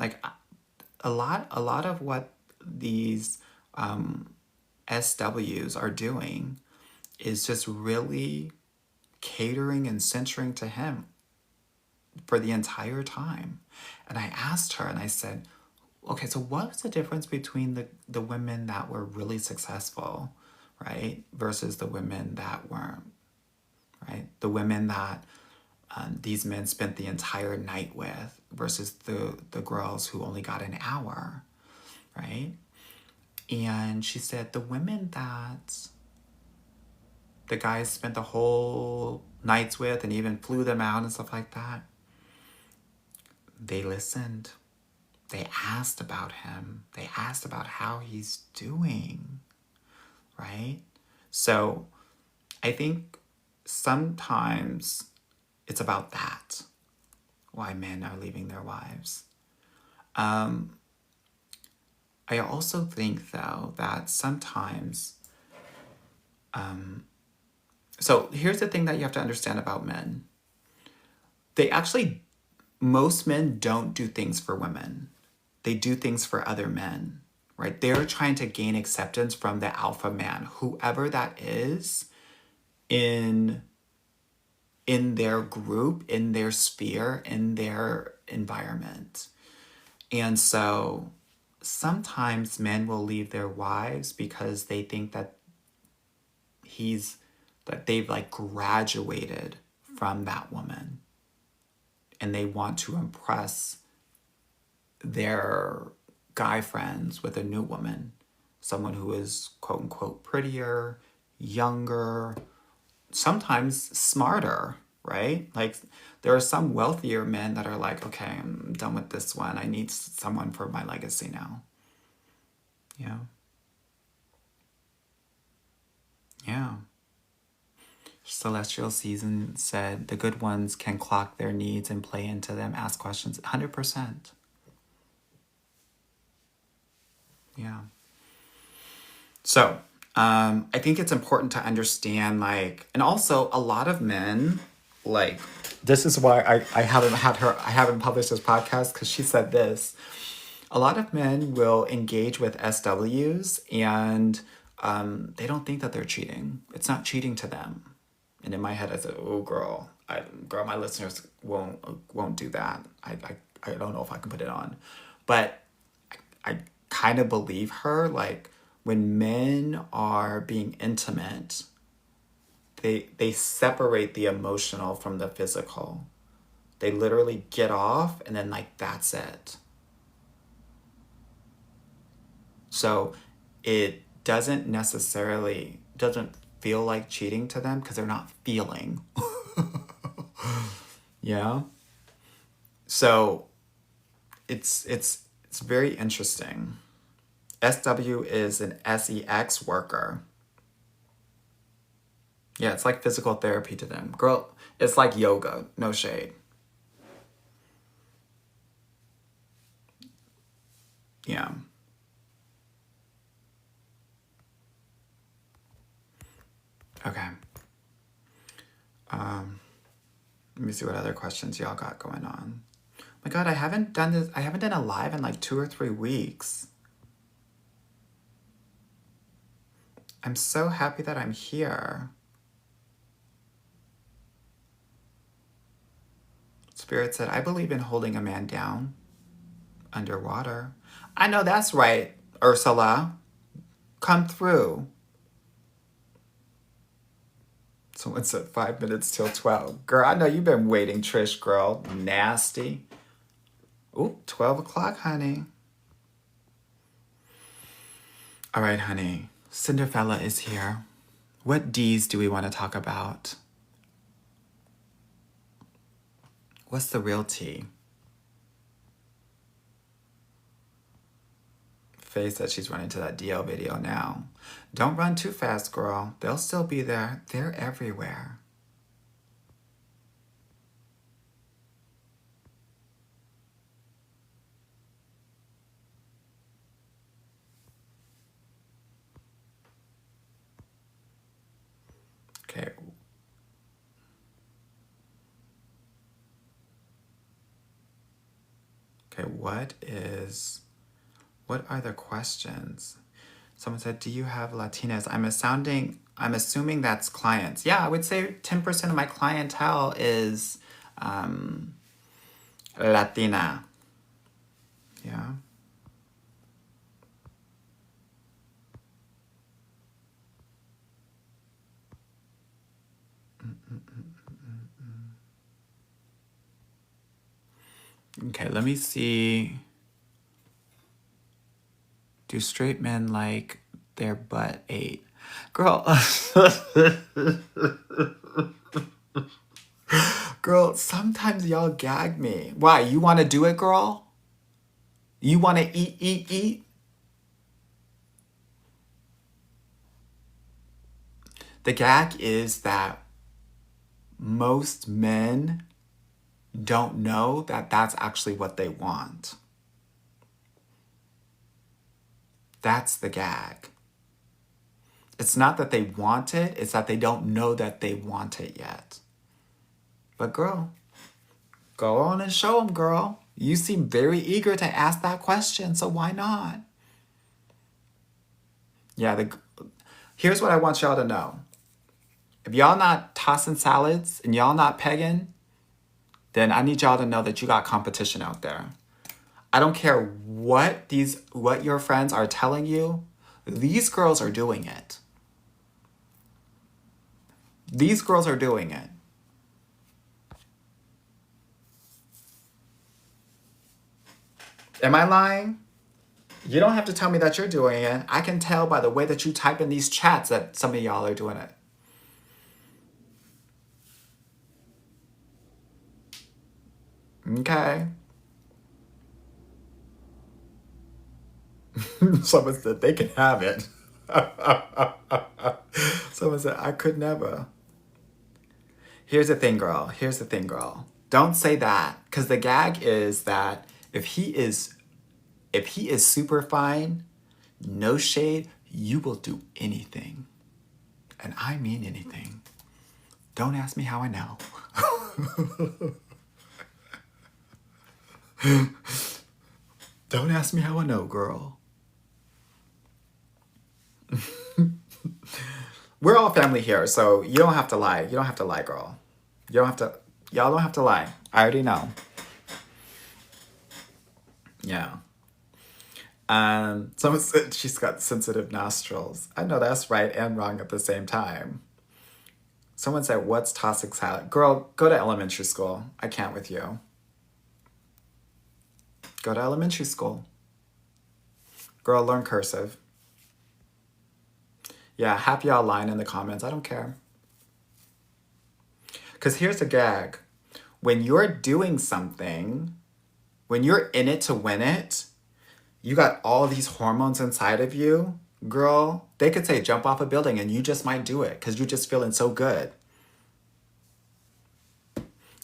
Like a lot of what these SWs are doing is just really catering and centering to him for the entire time. And I asked her and I said, okay, so what was the difference between the women that were really successful, right, versus the women that weren't, right? The women that these men spent the entire night with versus the girls who only got an hour, right? And she said the women that the guys spent the whole nights with and even flew them out and stuff like that, they listened. They asked about him. They asked about how he's doing, right? So I think sometimes it's about that, why men are leaving their wives. I also think, though, that sometimes... so here's the thing that you have to understand about men. Most men don't do things for women. They do things for other men, right? They're trying to gain acceptance from the alpha man, whoever that is in their group, in their sphere, in their environment. And so sometimes men will leave their wives because they think that they've like graduated from that woman. And they want to impress their guy friends with a new woman, someone who is quote unquote prettier, younger, sometimes smarter, right? Like there are some wealthier men that are like, okay, I'm done with this one. I need someone for my legacy now. Yeah. Yeah. Celestial Season said, the good ones can clock their needs and play into them, ask questions. 100%. Yeah. So, I think it's important to understand, like, and also a lot of men, like, this is why I haven't published this podcast, because she said this. A lot of men will engage with SWs and they don't think that they're cheating. It's not cheating to them. And in my head, I said, "Oh, girl, my listeners won't do that. I don't know if I can put it on," but I kind of believe her. Like when men are being intimate, they separate the emotional from the physical. They literally get off, and then like that's it. So it doesn't feel like cheating to them because they're not feeling. Yeah. So it's very interesting. SW is an SEX worker. Yeah, it's like physical therapy to them. Girl, it's like yoga. No shade. Yeah. Okay. Let me see what other questions y'all got going on. Oh my God, I haven't done a live in like 2 or 3 weeks. I'm so happy that I'm here. Spirit said, I believe in holding a man down underwater. I know that's right, Ursula. Come through. Someone said 5 minutes till 12. Girl, I know you've been waiting, Trish, girl. Nasty. Ooh, 12 o'clock, honey. All right, honey. Cinderella is here. What D's do we want to talk about? What's the real tea? Faye said she's running to that DL video now. Don't run too fast, girl. They'll still be there. They're everywhere. Okay. Okay, what are the questions? Someone said, do you have Latinas? I'm assuming that's clients. Yeah, I would say 10% of my clientele is Latina. Yeah. Okay, let me see. Do straight men like their butt ate? Girl. Girl, sometimes y'all gag me. Why? You want to do it, girl? You want to eat? The gag is that most men don't know that that's actually what they want. That's the gag. It's not that they want it, it's that they don't know that they want it yet. But girl, go on and show them, girl. You seem very eager to ask that question, so why not? Yeah, here's what I want y'all to know. If y'all not tossing salads and y'all not pegging, then I need y'all to know that you got competition out there. I don't care what your friends are telling you. These girls are doing it. These girls are doing it. Am I lying? You don't have to tell me that you're doing it. I can tell by the way that you type in these chats that some of y'all are doing it. Okay. Someone said they can have it. Someone said I could never. Here's the thing, girl. Don't say that, because the gag is that if he is super fine, no shade, you will do anything. And I mean anything. Don't ask me how I know. Don't ask me how I know, girl. We're all family here, so you don't have to lie. You don't have to lie, girl. Y'all don't have to lie. I already know. Yeah. Someone said she's got sensitive nostrils. I know that's right and wrong at the same time. Someone said, what's toxic salad? Girl, go to elementary school. I can't with you. Go to elementary school. Girl, learn cursive. Yeah, happy y'all lying in the comments. I don't care. Because here's the gag. When you're doing something, when you're in it to win it, You got all these hormones inside of you, girl. They could say jump off a building and you just might do it because you're just feeling so good.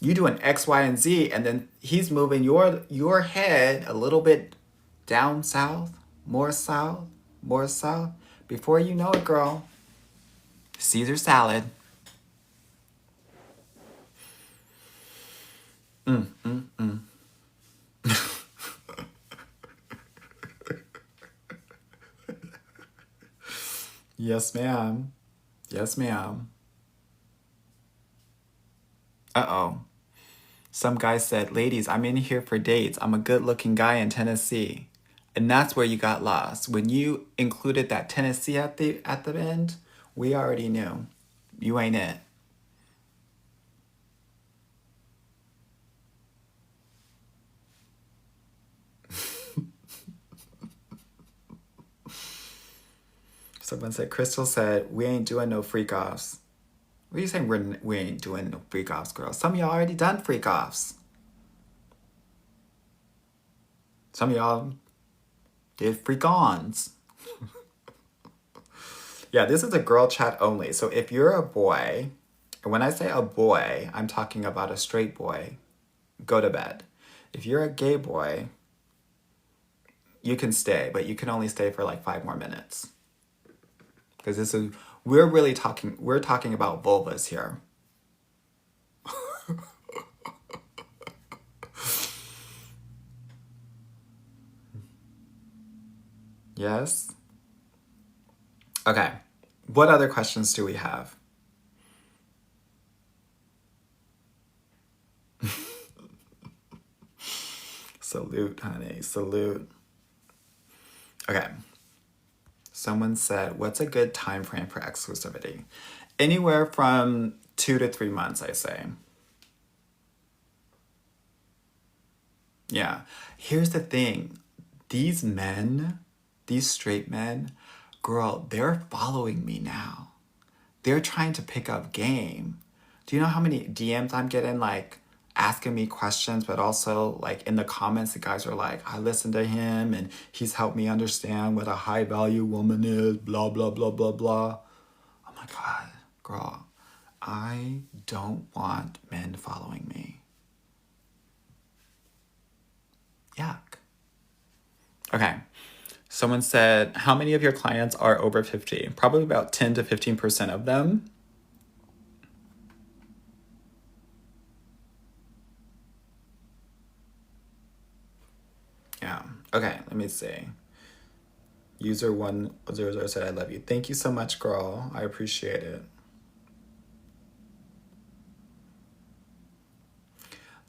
You doing X, Y, and Z, and then he's moving your head a little bit down south, more south, more south. Before you know it, girl, Caesar salad. Mm, mm, mm. Yes, ma'am. Yes, ma'am. Uh-oh. Some guy said, ladies, I'm in here for dates. I'm a good-looking guy in Tennessee. And that's where you got lost. When you included that Tennessee at the end, we already knew. You ain't it. Someone said, Crystal said, we ain't doing no freak offs. What are you saying we ain't doing no freak offs, girl? Some of y'all already done freak offs. Some of y'all did freak ons. Yeah, this is a girl chat only. So if you're a boy, and when I say a boy, I'm talking about a straight boy, go to bed. If you're a gay boy, you can stay, but you can only stay for like 5 more minutes. Because we're talking about vulvas here. Yes? Okay. What other questions do we have? Salute, honey. Salute. Okay. Someone said, what's a good time frame for exclusivity? Anywhere from 2 to 3 months, I say. Yeah. Here's the thing. These men, these straight men, girl, they're following me now. They're trying to pick up game. Do you know how many DMs I'm getting, like, asking me questions, but also, like, in the comments, the guys are like, I listened to him, and he's helped me understand what a high-value woman is, blah, blah, blah, blah, blah. Oh, my God, girl, I don't want men following me. Yuck. Okay. Someone said, how many of your clients are over 50? Probably about 10 to 15% of them. Yeah. Okay, let me see. User 100 said, I love you. Thank you so much, girl. I appreciate it.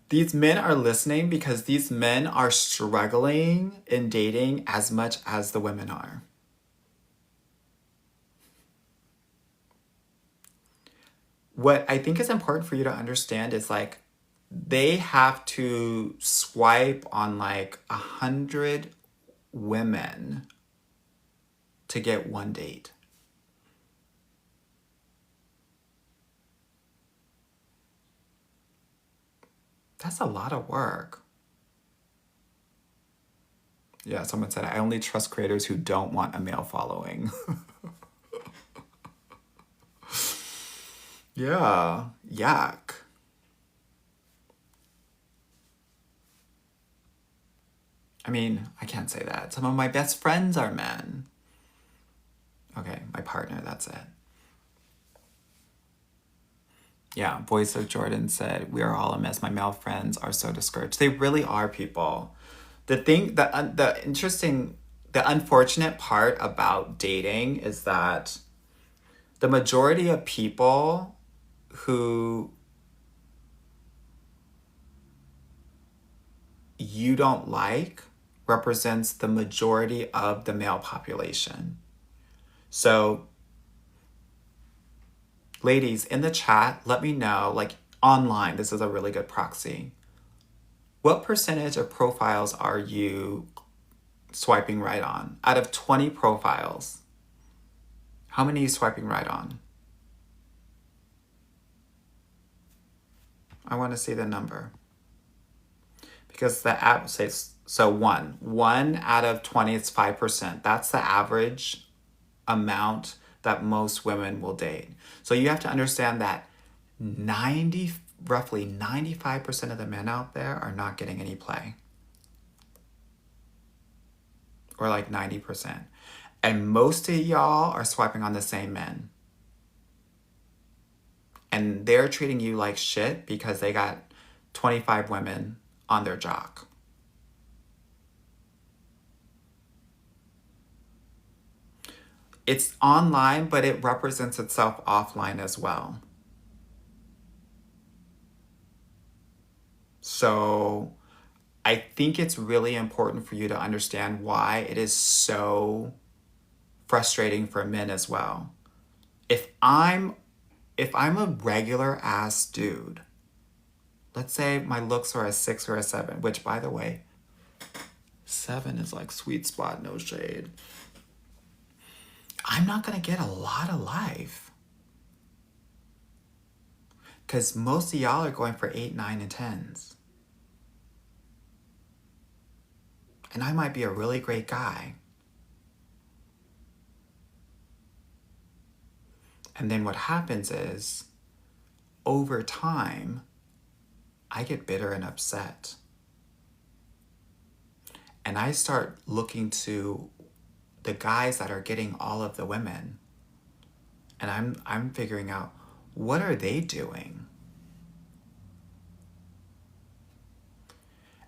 These men are listening because these men are struggling in dating as much as the women are. What I think is important for you to understand is, like, they have to swipe on like 100 women to get one date. That's a lot of work. Yeah, someone said, I only trust creators who don't want a male following. Yeah, yuck. I mean, I can't say that. Some of my best friends are men. Okay, my partner, that's it. Yeah, Voice of Jordan said, we are all a mess. My male friends are so discouraged. They really are, people. The unfortunate part about dating is that the majority of people who you don't like represents the majority of the male population. So, ladies, in the chat, let me know, like online, this is a really good proxy. What percentage of profiles are you swiping right on? Out of 20 profiles, how many are you swiping right on? I want to see the number. Because the app says So one out of 20 is 5%. That's the average amount that most women will date. So you have to understand that 90, roughly 95% of the men out there are not getting any play. Or like 90%. And most of y'all are swiping on the same men. And they're treating you like shit because they got 25 women on their jock. It's online, but it represents itself offline as well. So I think it's really important for you to understand why it is so frustrating for men as well. If I'm a regular ass dude, let's say my looks are a 6 or a 7, which by the way, 7 is like sweet spot, no shade. I'm not gonna get a lot of life. Because most of y'all are going for 8, 9, and 10s. And I might be a really great guy. And then what happens is, over time, I get bitter and upset. And I start looking to the guys that are getting all of the women. And I'm figuring out, what are they doing?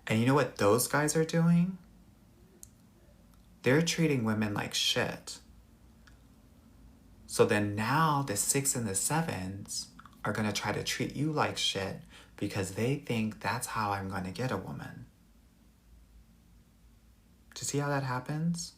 And you know what those guys are doing? They're treating women like shit. So then now the 6 and the 7s are going to try to treat you like shit because they think that's how I'm going to get a woman. Do you see how that happens?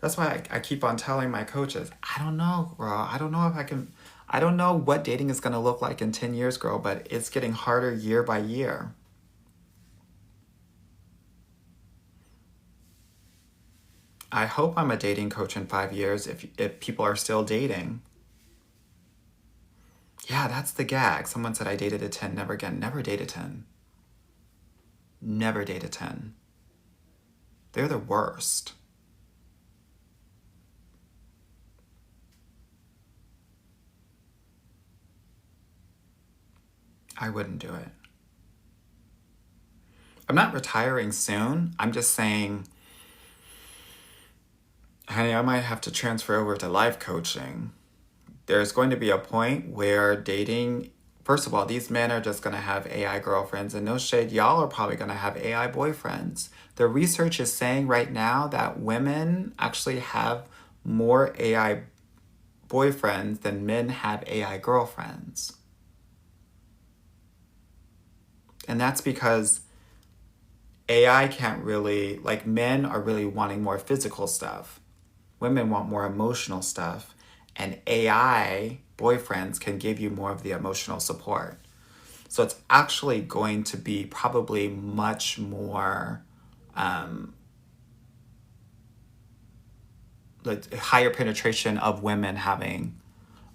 That's why I keep on telling my coaches, I don't know, girl. I don't know if I can. I don't know what dating is going to look like in 10 years, girl, but it's getting harder year by year. I hope I'm a dating coach in 5 years if people are still dating. Yeah, that's the gag. Someone said I dated a 10, never again. Never date a 10. Never date a 10. They're the worst. I wouldn't do it. I'm not retiring soon. I'm just saying, honey, I might have to transfer over to life coaching. There's going to be a point where dating, first of all, these men are just going to have AI girlfriends, and no shade, y'all are probably going to have AI boyfriends. The research is saying right now that women actually have more AI boyfriends than men have AI girlfriends. And that's because AI can't really, like, men are really wanting more physical stuff. Women want more emotional stuff. And AI boyfriends can give you more of the emotional support. So it's actually going to be probably much more, like higher penetration of women having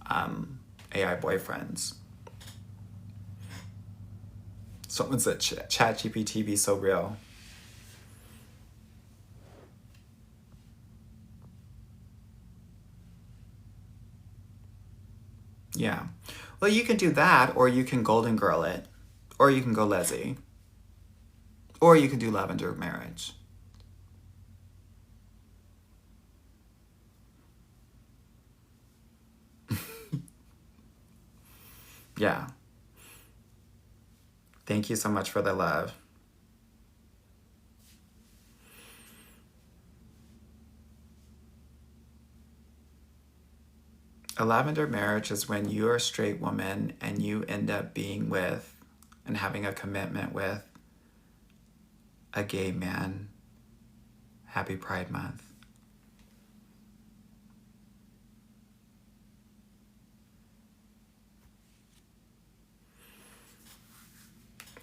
AI boyfriends. Someone said ChatGPT be so real. Yeah. Well, you can do that, or you can golden girl it, or you can go Leslie, or you can do lavender marriage. Yeah. Thank you so much for the love. A lavender marriage is when you're a straight woman and you end up being with and having a commitment with a gay man. Happy Pride Month.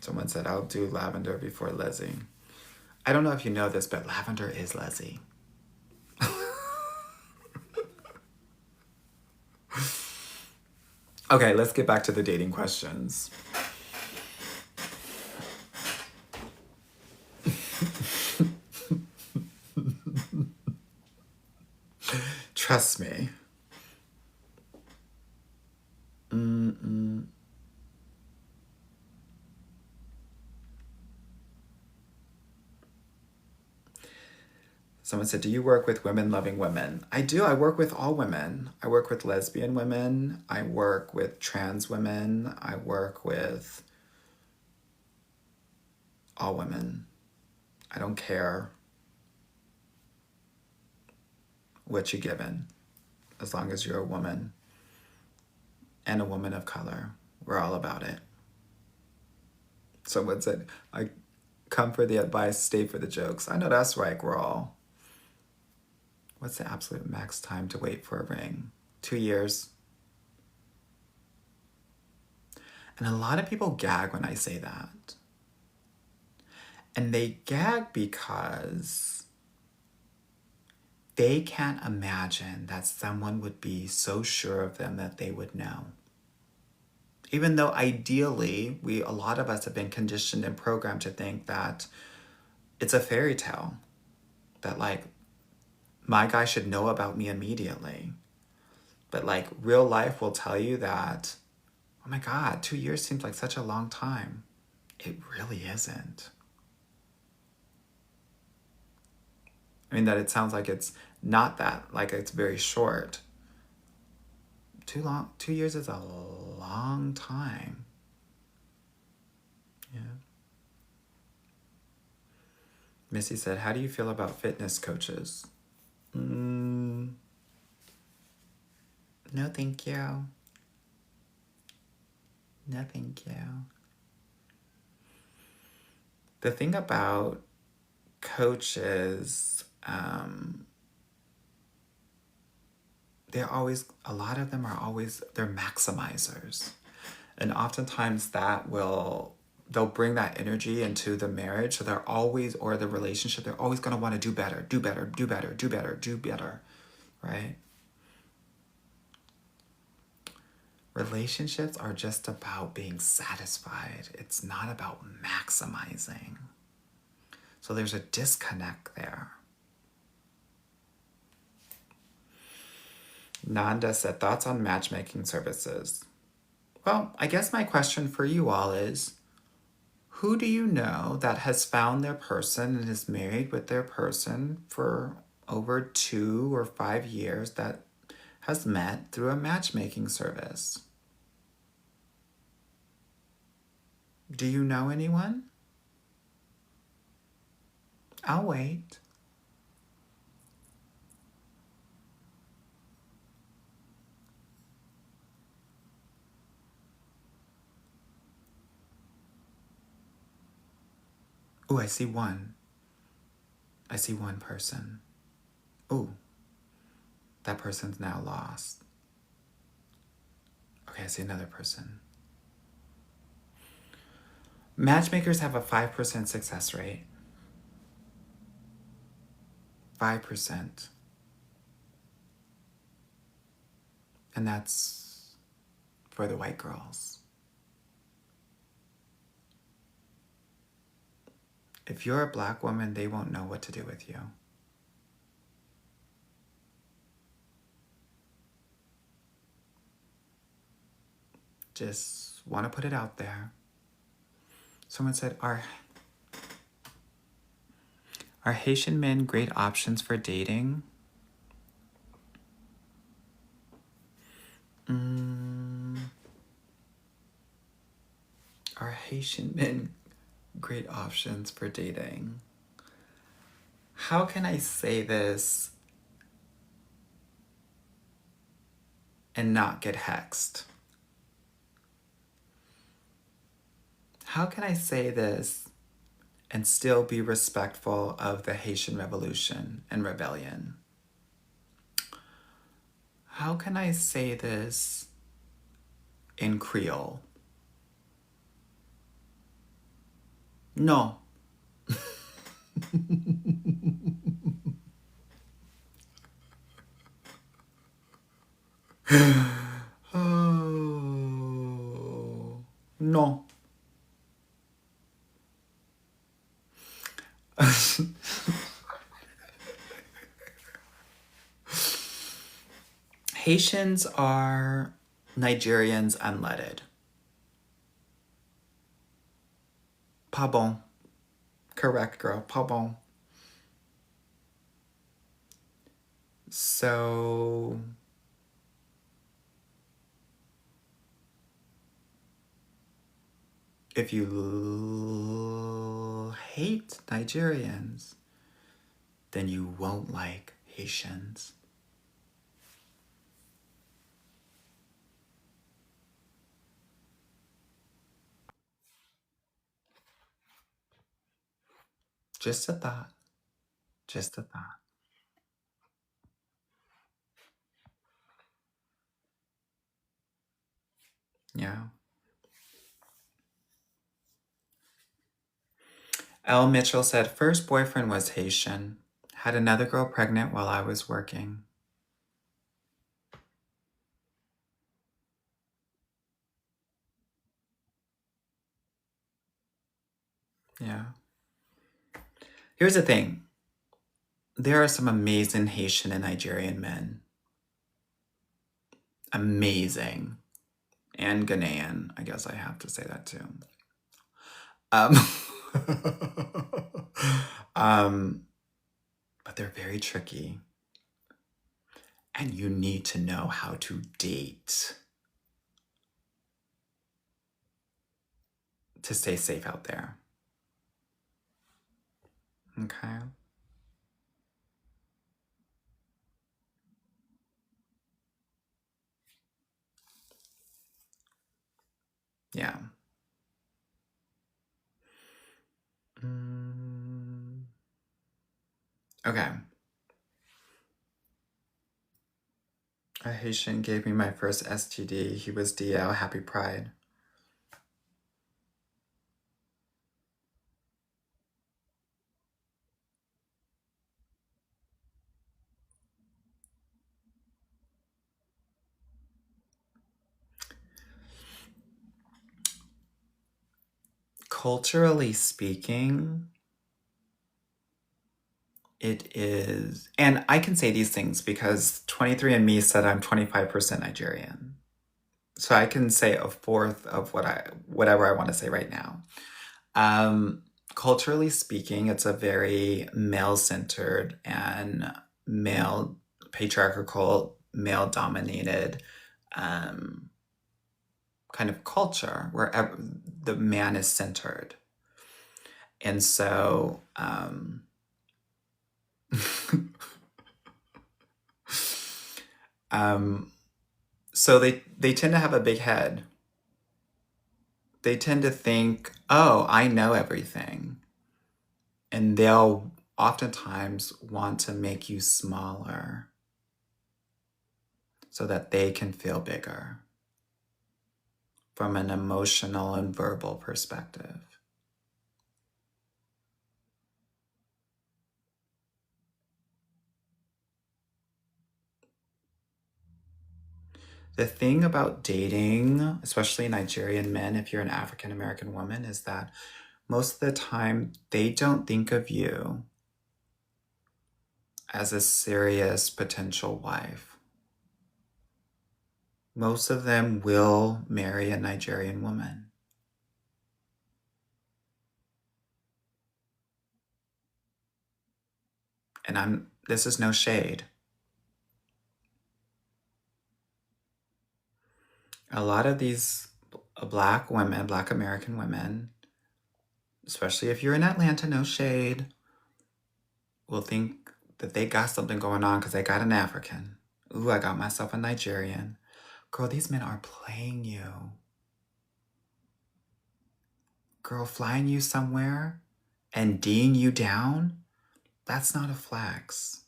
Someone said, I'll do lavender before Leslie. I don't know if you know this, but lavender is Leslie. Okay, let's get back to the dating questions. Trust me. Mm-mm. Someone said, do you work with women loving women? I do. I work with all women. I work with lesbian women. I work with trans women. I work with all women. I don't care what you're given, as long as you're a woman and a woman of color. We're all about it. Someone said, I come for the advice, stay for the jokes. I know that's right, girl. What's the absolute max time to wait for a ring? 2 years. And a lot of people gag when I say that. And they gag because they can't imagine that someone would be so sure of them that they would know. Even though ideally, a lot of us have been conditioned and programmed to think that it's a fairy tale. That like, my guy should know about me immediately. But like, real life will tell you that, oh my God, 2 years seems like such a long time. It really isn't. I mean, that it sounds like it's not that, like it's very short. 2 years is a long time. Yeah. Missy said, how do you feel about fitness coaches? No, thank you. No, thank you. The thing about coaches, a lot of them are always, they're maximizers. And oftentimes they'll bring that energy into the marriage. So they're always, or the relationship, they're always going to want to do better, do better, do better, do better, do better, right? Relationships are just about being satisfied. It's not about maximizing. So there's a disconnect there. Nanda said, thoughts on matchmaking services? Well, I guess my question for you all is, who do you know that has found their person and is married with their person for over 2 or 5 years that has met through a matchmaking service? Do you know anyone? I'll wait. Ooh, I see one. I see one person. Ooh, that person's now lost. Okay, I see another person. Matchmakers have a 5% success rate. 5%. And that's for the white girls. If you're a black woman, they won't know what to do with you. Just want to put it out there. Someone said, are Haitian men great options for dating? Are Haitian men great options for dating? How can I say this and not get hexed? How can I say this and still be respectful of the Haitian Revolution and rebellion? How can I say this in Creole? No. Oh. Haitians are Nigerians unleaded. Pas bon. Correct, girl. Pas bon. So if you hate Nigerians, then you won't like Haitians. Just a thought. Just a thought. Yeah. L. Mitchell said, first boyfriend was Haitian. Had another girl pregnant while I was working. Yeah. Here's the thing. There are some amazing Haitian and Nigerian men. Amazing. And Ghanaian. I guess I have to say that too. Um, um, but they're very tricky. And you need to know how to date to stay safe out there. Okay? Yeah. Okay. A Haitian gave me my first STD. He was DL. Happy Pride. Culturally speaking, it is, and I can say these things because 23andMe said I'm 25% Nigerian. So I can say a fourth of whatever I want to say right now. Culturally speaking, it's a very male-centered and male patriarchal, male-dominated kind of culture where the man is centered. And so so they tend to have a big head. They tend to think, oh, I know everything. And they'll oftentimes want to make you smaller so that they can feel bigger from an emotional and verbal perspective. The thing about dating, especially Nigerian men, if you're an African American woman, is that most of the time they don't think of you as a serious potential wife. Most of them will marry a Nigerian woman. And this is no shade. A lot of these Black women, Black American women, especially if you're in Atlanta, no shade, will think that they got something going on because they got an African. Ooh, I got myself a Nigerian. Girl, these men are playing you. Girl, flying you somewhere and D'ing you down, that's not a flex.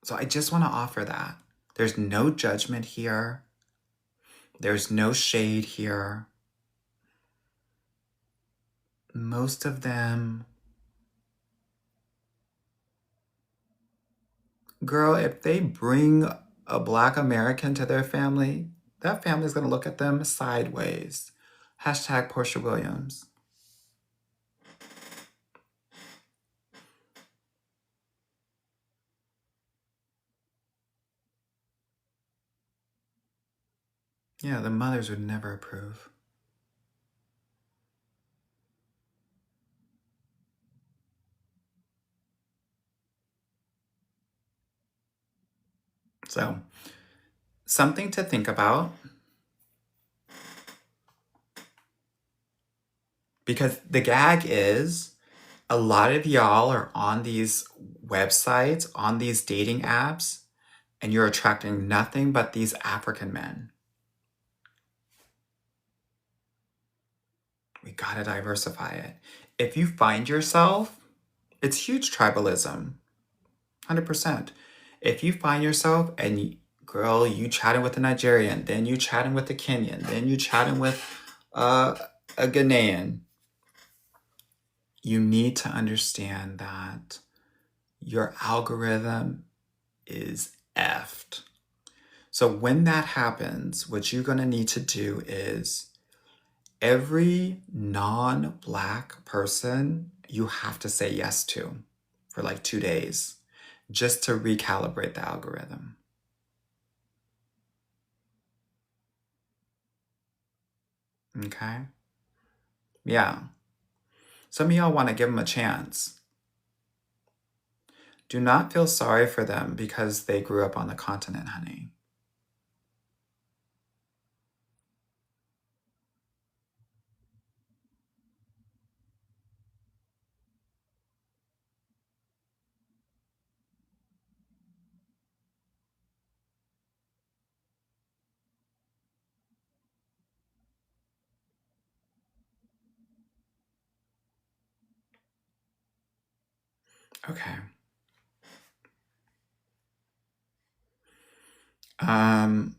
So I just want to offer that. There's no judgment here. There's no shade here. Most of them, girl, if they bring a Black American to their family, that family's going to look at them sideways. Hashtag Portia Williams. Yeah, the mothers would never approve. So, something to think about, because the gag is a lot of y'all are on these websites, on these dating apps, and you're attracting nothing but these African men. We gotta diversify it. If you find yourself, it's huge tribalism, 100%. If you find yourself and girl, you chatting with a Nigerian, then you chatting with a Kenyan, then you chatting with a Ghanaian, you need to understand that your algorithm is effed. So when that happens, what you're gonna need to do is every non-Black person you have to say yes to for like 2 days just to recalibrate the algorithm. Okay? Yeah. Some of y'all want to give them a chance. Do not feel sorry for them because they grew up on the continent, honey. Okay. Um,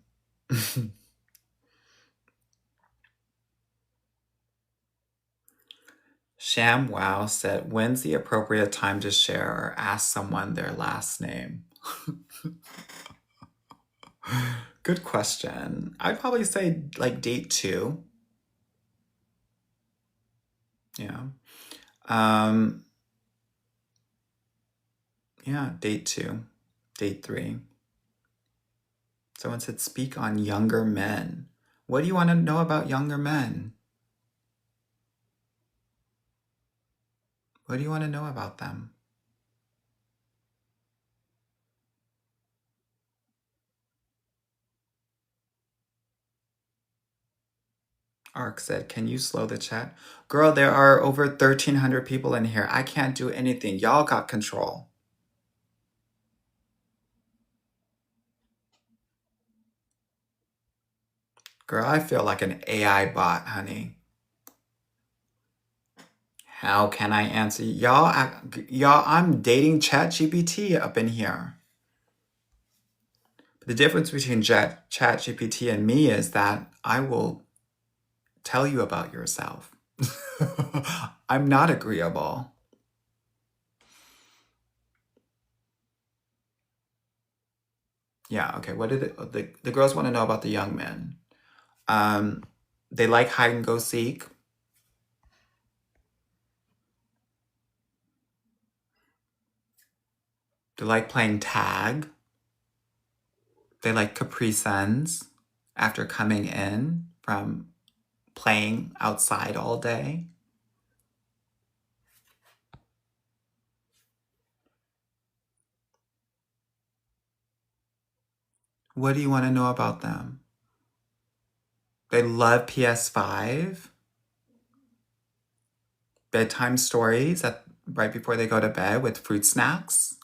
ShamWow said, when's the appropriate time to share or ask someone their last name? Good question. I'd probably say like date 2. Yeah. Um, yeah, date 2. Date 3. Someone said, speak on younger men. What do you want to know about younger men? What do you want to know about them? Ark said, can you slow the chat? Girl, there are over 1,300 people in here. I can't do anything. Y'all got control. Girl, I feel like an AI bot, honey. How can I answer? Y'all, I'm dating ChatGPT up in here. The difference between ChatGPT and me is that I will tell you about yourself. I'm not agreeable. Yeah, okay. What did the girls want to know about the young men? They like hide and go seek. They like playing tag. They like Capri Suns after coming in from playing outside all day. What do you want to know about them? They love PS5, bedtime stories right before they go to bed with fruit snacks.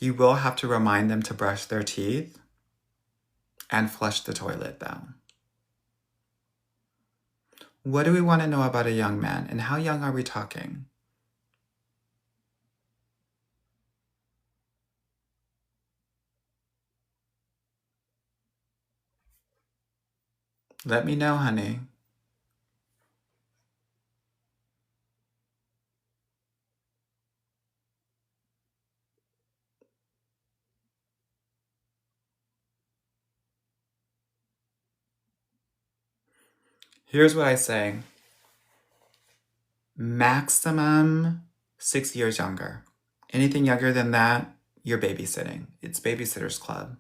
You will have to remind them to brush their teeth and flush the toilet, though. What do we want to know about a young man, and how young are we talking? Let me know, honey. Here's what I say. Maximum 6 years younger. Anything younger than that, you're babysitting. It's Babysitter's Club.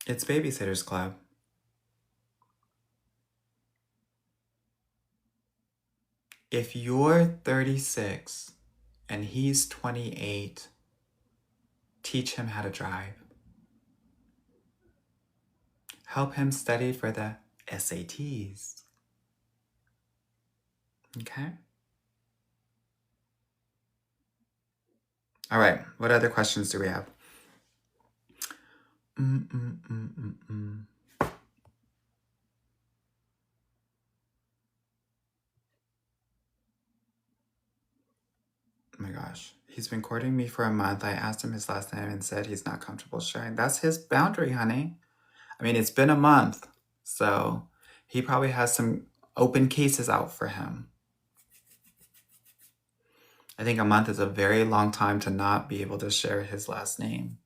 It's Babysitter's Club. If you're 36 and he's 28, teach him how to drive. Help him study for the SATs. Okay? All right. What other questions do we have? Oh my gosh. He's been courting me for a month. I asked him his last name and said he's not comfortable sharing. That's his boundary, honey. I mean, it's been a month, so he probably has some open cases out for him. I think a month is a very long time to not be able to share his last name.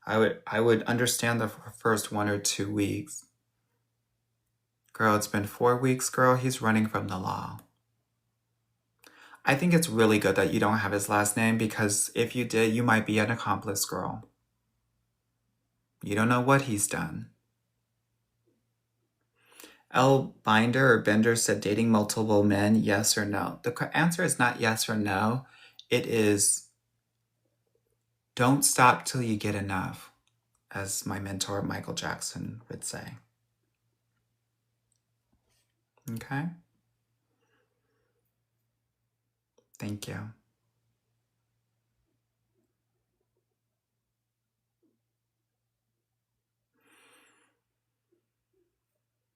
I would understand the first 1 or 2 weeks. Girl, it's been 4 weeks, girl. He's running from the law. I think it's really good that you don't have his last name, because if you did, you might be an accomplice, girl. You don't know what he's done. L. Binder or Bender said dating multiple men, yes or no? The answer is not yes or no. It is don't stop till you get enough, as my mentor Michael Jackson would say. Okay? Thank you.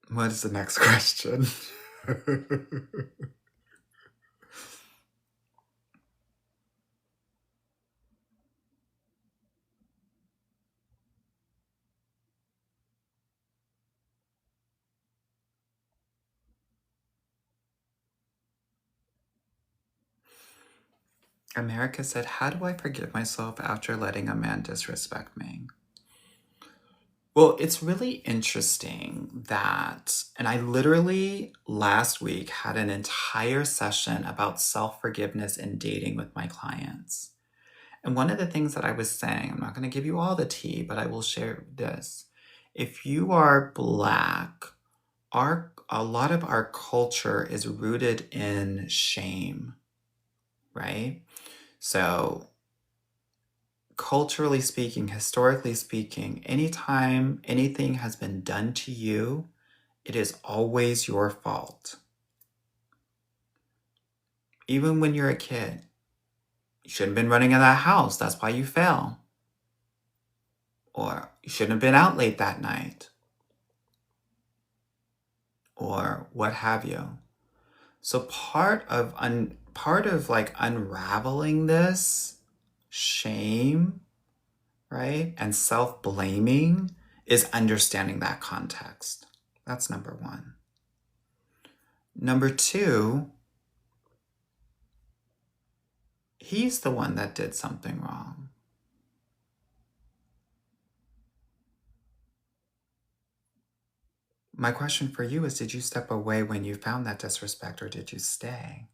What is the next question? America said, how do I forgive myself after letting a man disrespect me? Well, it's really interesting that, and I literally last week had an entire session about self-forgiveness in dating with my clients. And one of the things that I was saying, I'm not going to give you all the tea, but I will share this. If you are Black, a lot of our culture is rooted in shame, right? So culturally speaking, historically speaking, anytime anything has been done to you, it is always your fault. Even when you're a kid, you shouldn't have been running in that house. That's why you fell. Or you shouldn't have been out late that night. Or what have you. So part of like unraveling this shame, right, and self-blaming is understanding that context. That's number one. Number two, he's the one that did something wrong. My question for you is, did you step away when you found that disrespect, or did you stay?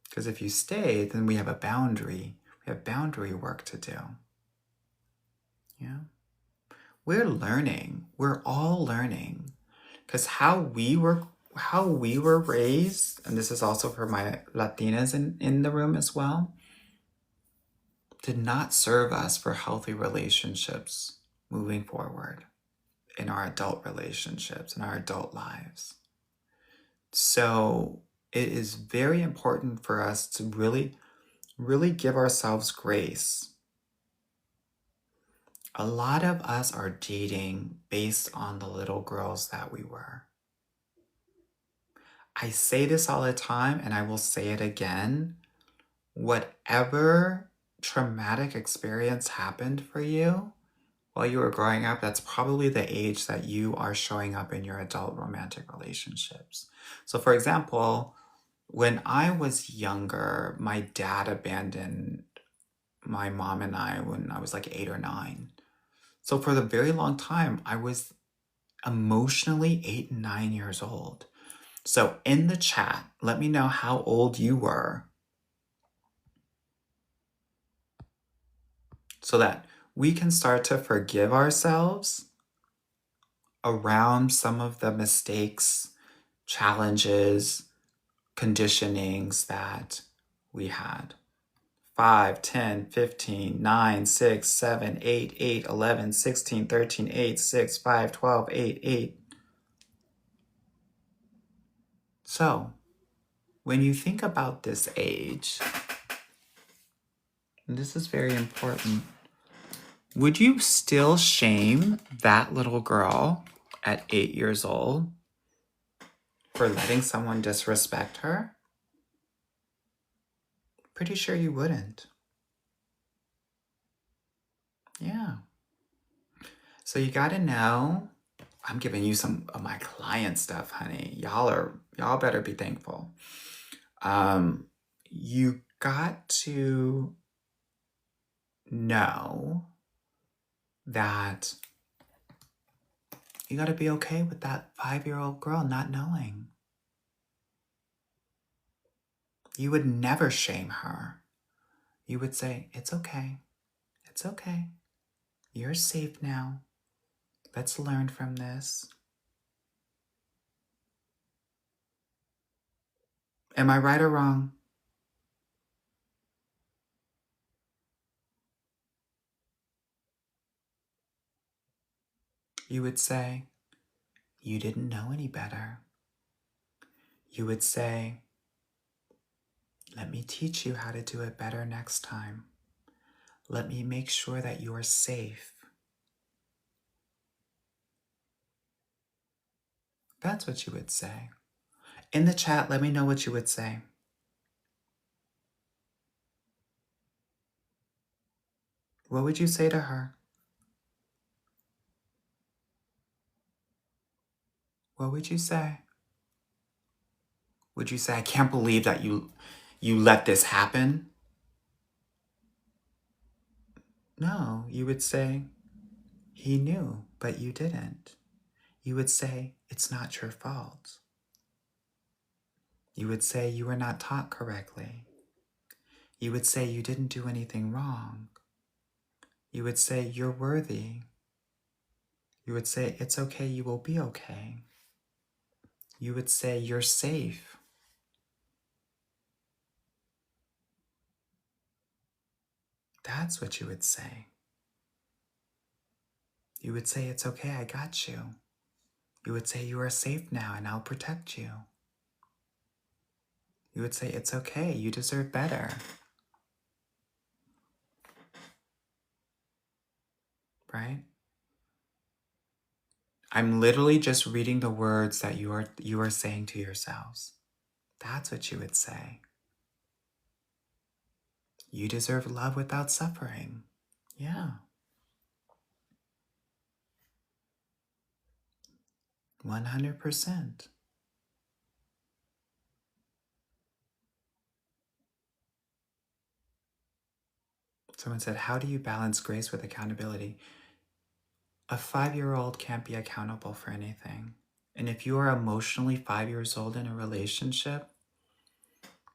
Because if you stay, then we have a boundary. We have boundary work to do. Yeah. We're learning. We're all learning. Because how we were raised, and this is also for my Latinas in the room as well, did not serve us for healthy relationships moving forward in our adult relationships, in our adult lives. So it is very important for us to really, really give ourselves grace. A lot of us are dating based on the little girls that we were. I say this all the time, and I will say it again. Whatever traumatic experience happened for you while you were growing up, that's probably the age that you are showing up in your adult romantic relationships. So for example, when I was younger, my dad abandoned my mom and I when I was like 8 or 9. So for the very long time, I was emotionally 8 and 9 years old. So in the chat, let me know how old you were, so that we can start to forgive ourselves around some of the mistakes, challenges, conditionings that we had. 5, 10, 15, 9, 6, 7, 8, 8, 11, 16, 13, 8, 6, 5, 12, 8, 8. So, when you think about this age, and this is very important, would you still shame that little girl at 8 years old for letting someone disrespect her? Pretty sure you wouldn't. Yeah. So you gotta know, I'm giving you some of my client stuff, honey. Y'all better be thankful. You got to know that you got to be okay with that 5-year-old girl not knowing. You would never shame her. You would say, it's okay. It's okay. You're safe now. Let's learn from this. Am I right or wrong? You would say, you didn't know any better. You would say, let me teach you how to do it better next time. Let me make sure that you are safe. That's what you would say. In the chat, let me know what you would say. What would you say to her? What would you say? Would you say, I can't believe that you let this happen? No, you would say, he knew, but you didn't. You would say, it's not your fault. You would say, you were not taught correctly. You would say, you didn't do anything wrong. You would say, you're worthy. You would say, it's okay, you will be okay. You would say, you're safe. That's what you would say. You would say, it's okay, I got you. You would say, you are safe now and I'll protect you. You would say, it's okay, you deserve better. Right? I'm literally just reading the words that you are saying to yourselves. That's what you would say. You deserve love without suffering. Yeah. 100%. Someone said, how do you balance grace with accountability? A 5-year-old can't be accountable for anything. And if you are emotionally 5 years old in a relationship,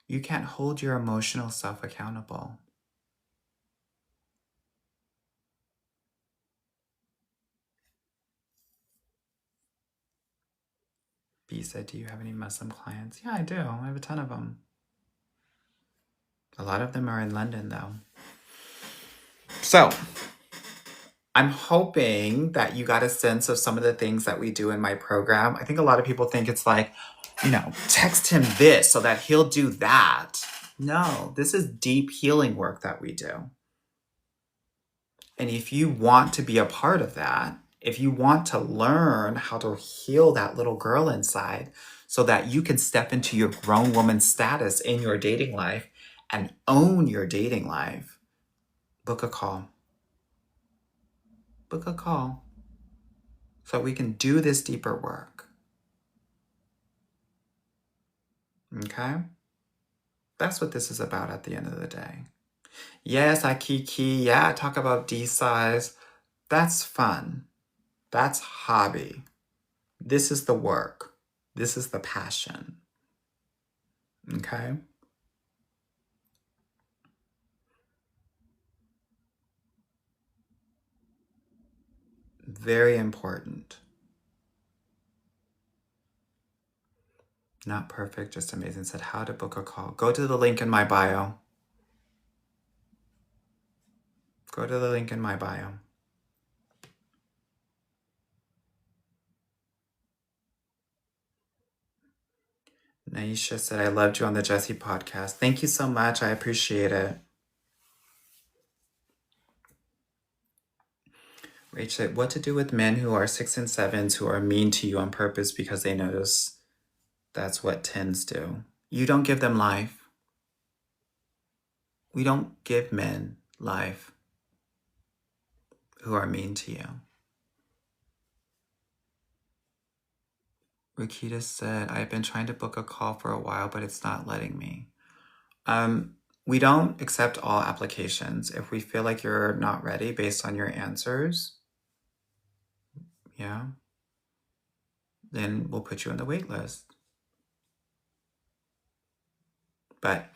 you can't hold your emotional self accountable. B said, do you have any Muslim clients? Yeah, I do. I have a ton of them. A lot of them are in London, though. So, I'm hoping that you got a sense of some of the things that we do in my program. I think a lot of people think it's like, text him this so that he'll do that. No, this is deep healing work that we do. And if you want to be a part of that, if you want to learn how to heal that little girl inside so that you can step into your grown woman status in your dating life and own your dating life, book a call. Book a call so we can do this deeper work. Okay? That's what this is about at the end of the day. Yes, I kiki. Yeah, I talk about D-size. That's fun. That's hobby. This is the work. This is the passion. Okay? Very important. Not perfect, just amazing. Said how to book a call. Go to the link in my bio. Go to the link in my bio. Naisha said, I loved you on the Jessie podcast. Thank you so much. I appreciate it. Rach said, what to do with men who are 6 and 7s who are mean to you on purpose because they notice that's what 10s do. You don't give them life. We don't give men life who are mean to you. Rakita said, I've been trying to book a call for a while, but it's not letting me. We don't accept all applications. If we feel like you're not ready based on your answers, yeah, then we'll put you on the wait list. But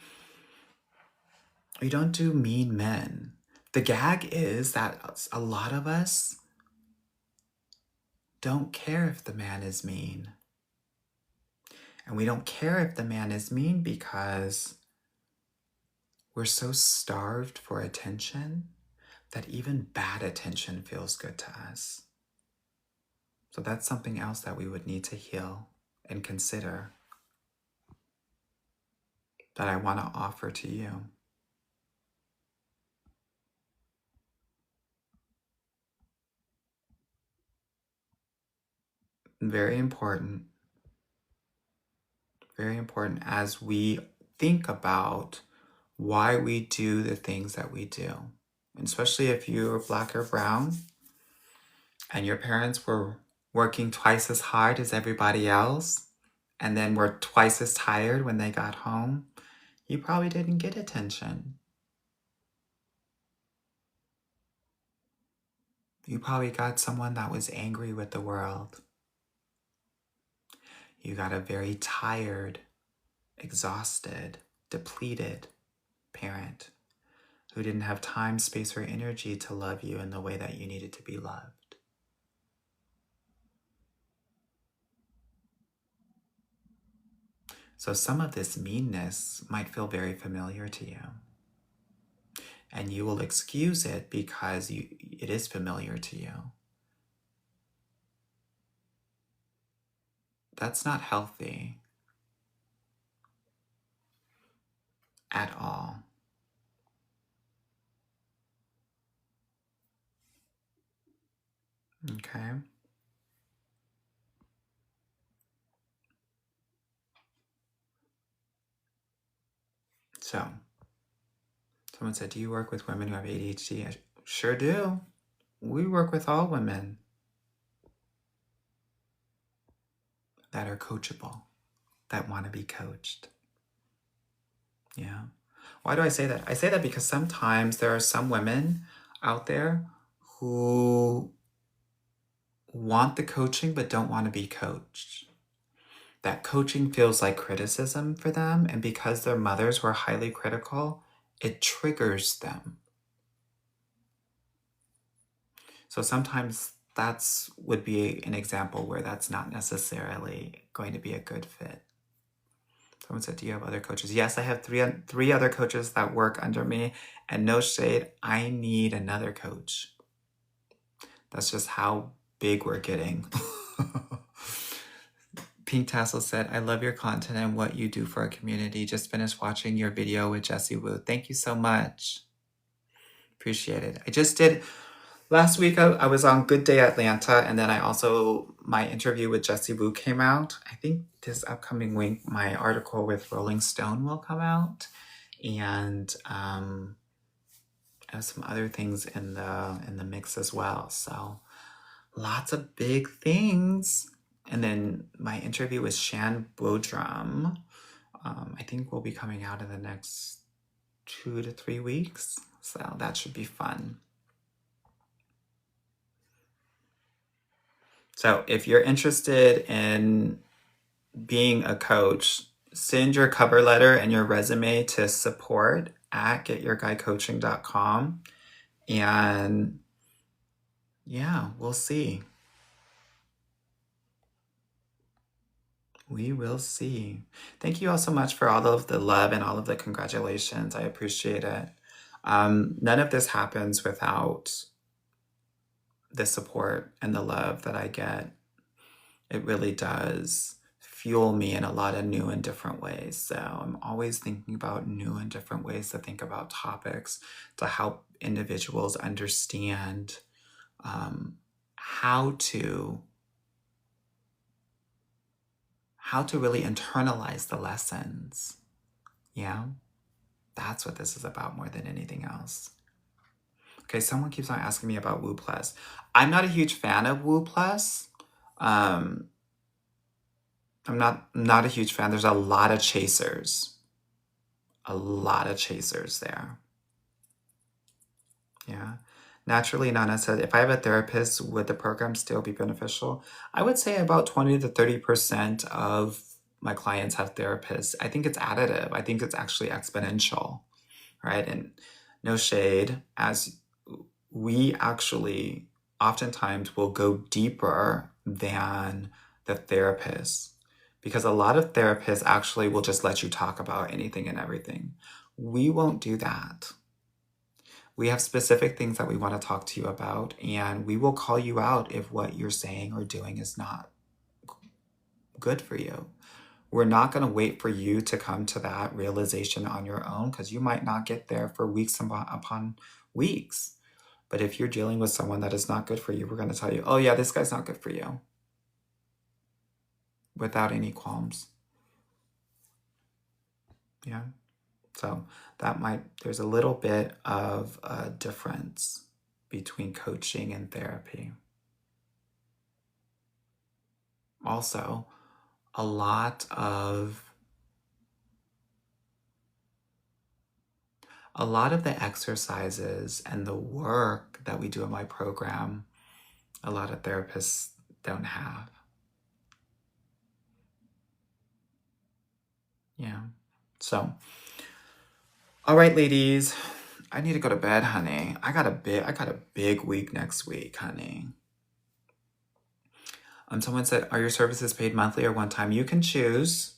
we don't do mean men. The gag is that a lot of us don't care if the man is mean. And we don't care if the man is mean because we're so starved for attention that even bad attention feels good to us. So that's something else that we would need to heal and consider that I want to offer to you. Very important. Very important as we think about why we do the things that we do. And especially if you're Black or brown and your parents were working twice as hard as everybody else and then were twice as tired when they got home, you probably didn't get attention. You probably got someone that was angry with the world. You got a very tired, exhausted, depleted parent who didn't have time, space, or energy to love you in the way that you needed to be loved. So some of this meanness might feel very familiar to you. And you will excuse it because it is familiar to you. That's not healthy at all. Okay? So, someone said, do you work with women who have ADHD? I sure do. We work with all women that are coachable, that want to be coached. Yeah. Why do I say that? I say that because sometimes there are some women out there who want the coaching but don't want to be coached. That coaching feels like criticism for them, and because their mothers were highly critical, it triggers them. So sometimes that's would be an example where that's not necessarily going to be a good fit. Someone said, do you have other coaches? Yes, I have three other coaches that work under me, and no shade, I need another coach. That's just how big we're getting. Pink Tassel said, I love your content and what you do for our community. Just finished watching your video with Jessie Wu. Thank you so much. Appreciate it. I just did, last week I was on Good Day Atlanta, and then my interview with Jessie Wu came out. I think this upcoming week, my article with Rolling Stone will come out. And I have some other things in the mix as well. So lots of big things. And then my interview with Shan Bodrum, I think will be coming out in the next 2 to 3 weeks. So that should be fun. So if you're interested in being a coach, send your cover letter and your resume to support@getyourguycoaching.com. And Yeah, we'll see. We will see. Thank you all so much for all of the love and all of the congratulations. I appreciate it. None of this happens without the support and the love that I get. It really does fuel me in a lot of new and different ways. So I'm always thinking about new and different ways to think about topics to help individuals understand how to really internalize the lessons. Yeah, that's what this is about more than anything else. Okay, someone keeps on asking me about Woo Plus. I'm not a huge fan of Woo Plus. Um, I'm not a huge fan. There's a lot of chasers. A lot of chasers there. Yeah. Naturally, Nana said, if I have a therapist, would the program still be beneficial? I would say about 20 to 30% of my clients have therapists. I think it's additive. I think it's actually exponential, right? And no shade, as we actually oftentimes will go deeper than the therapist, because a lot of therapists actually will just let you talk about anything and everything. We won't do that. We have specific things that we want to talk to you about, and we will call you out if what you're saying or doing is not good for you. We're not going to wait for you to come to that realization on your own, because you might not get there for weeks upon weeks. But if you're dealing with someone that is not good for you, we're going to tell you, oh yeah, this guy's not good for you, without any qualms. Yeah. So there's a little bit of a difference between coaching and therapy. Also, a lot of the exercises and the work that we do in my program, a lot of therapists don't have. Yeah. So, all right, ladies, I need to go to bed, honey. I got a big week next week, honey. Someone said, are your services paid monthly or one time? You can choose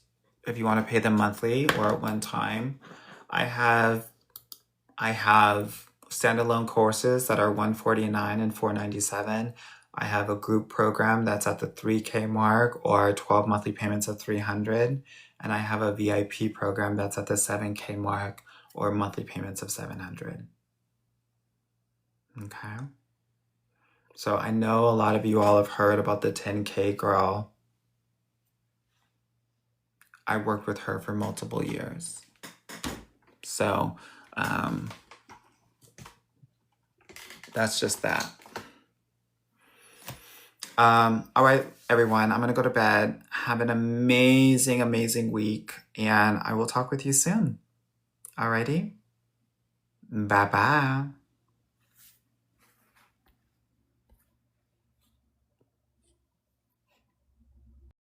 if you want to pay them monthly or at one time. I have standalone courses that are $149 and $497. I have a group program that's at the $3K mark or 12 monthly payments of $300. And I have a VIP program that's at the $7K mark or monthly payments of $700. Okay. So I know a lot of you all have heard about the 10K girl. I worked with her for multiple years. So that's just that. All right, everyone, I'm going to go to bed. Have an amazing, amazing week, and I will talk with you soon. Alrighty? Bye-bye.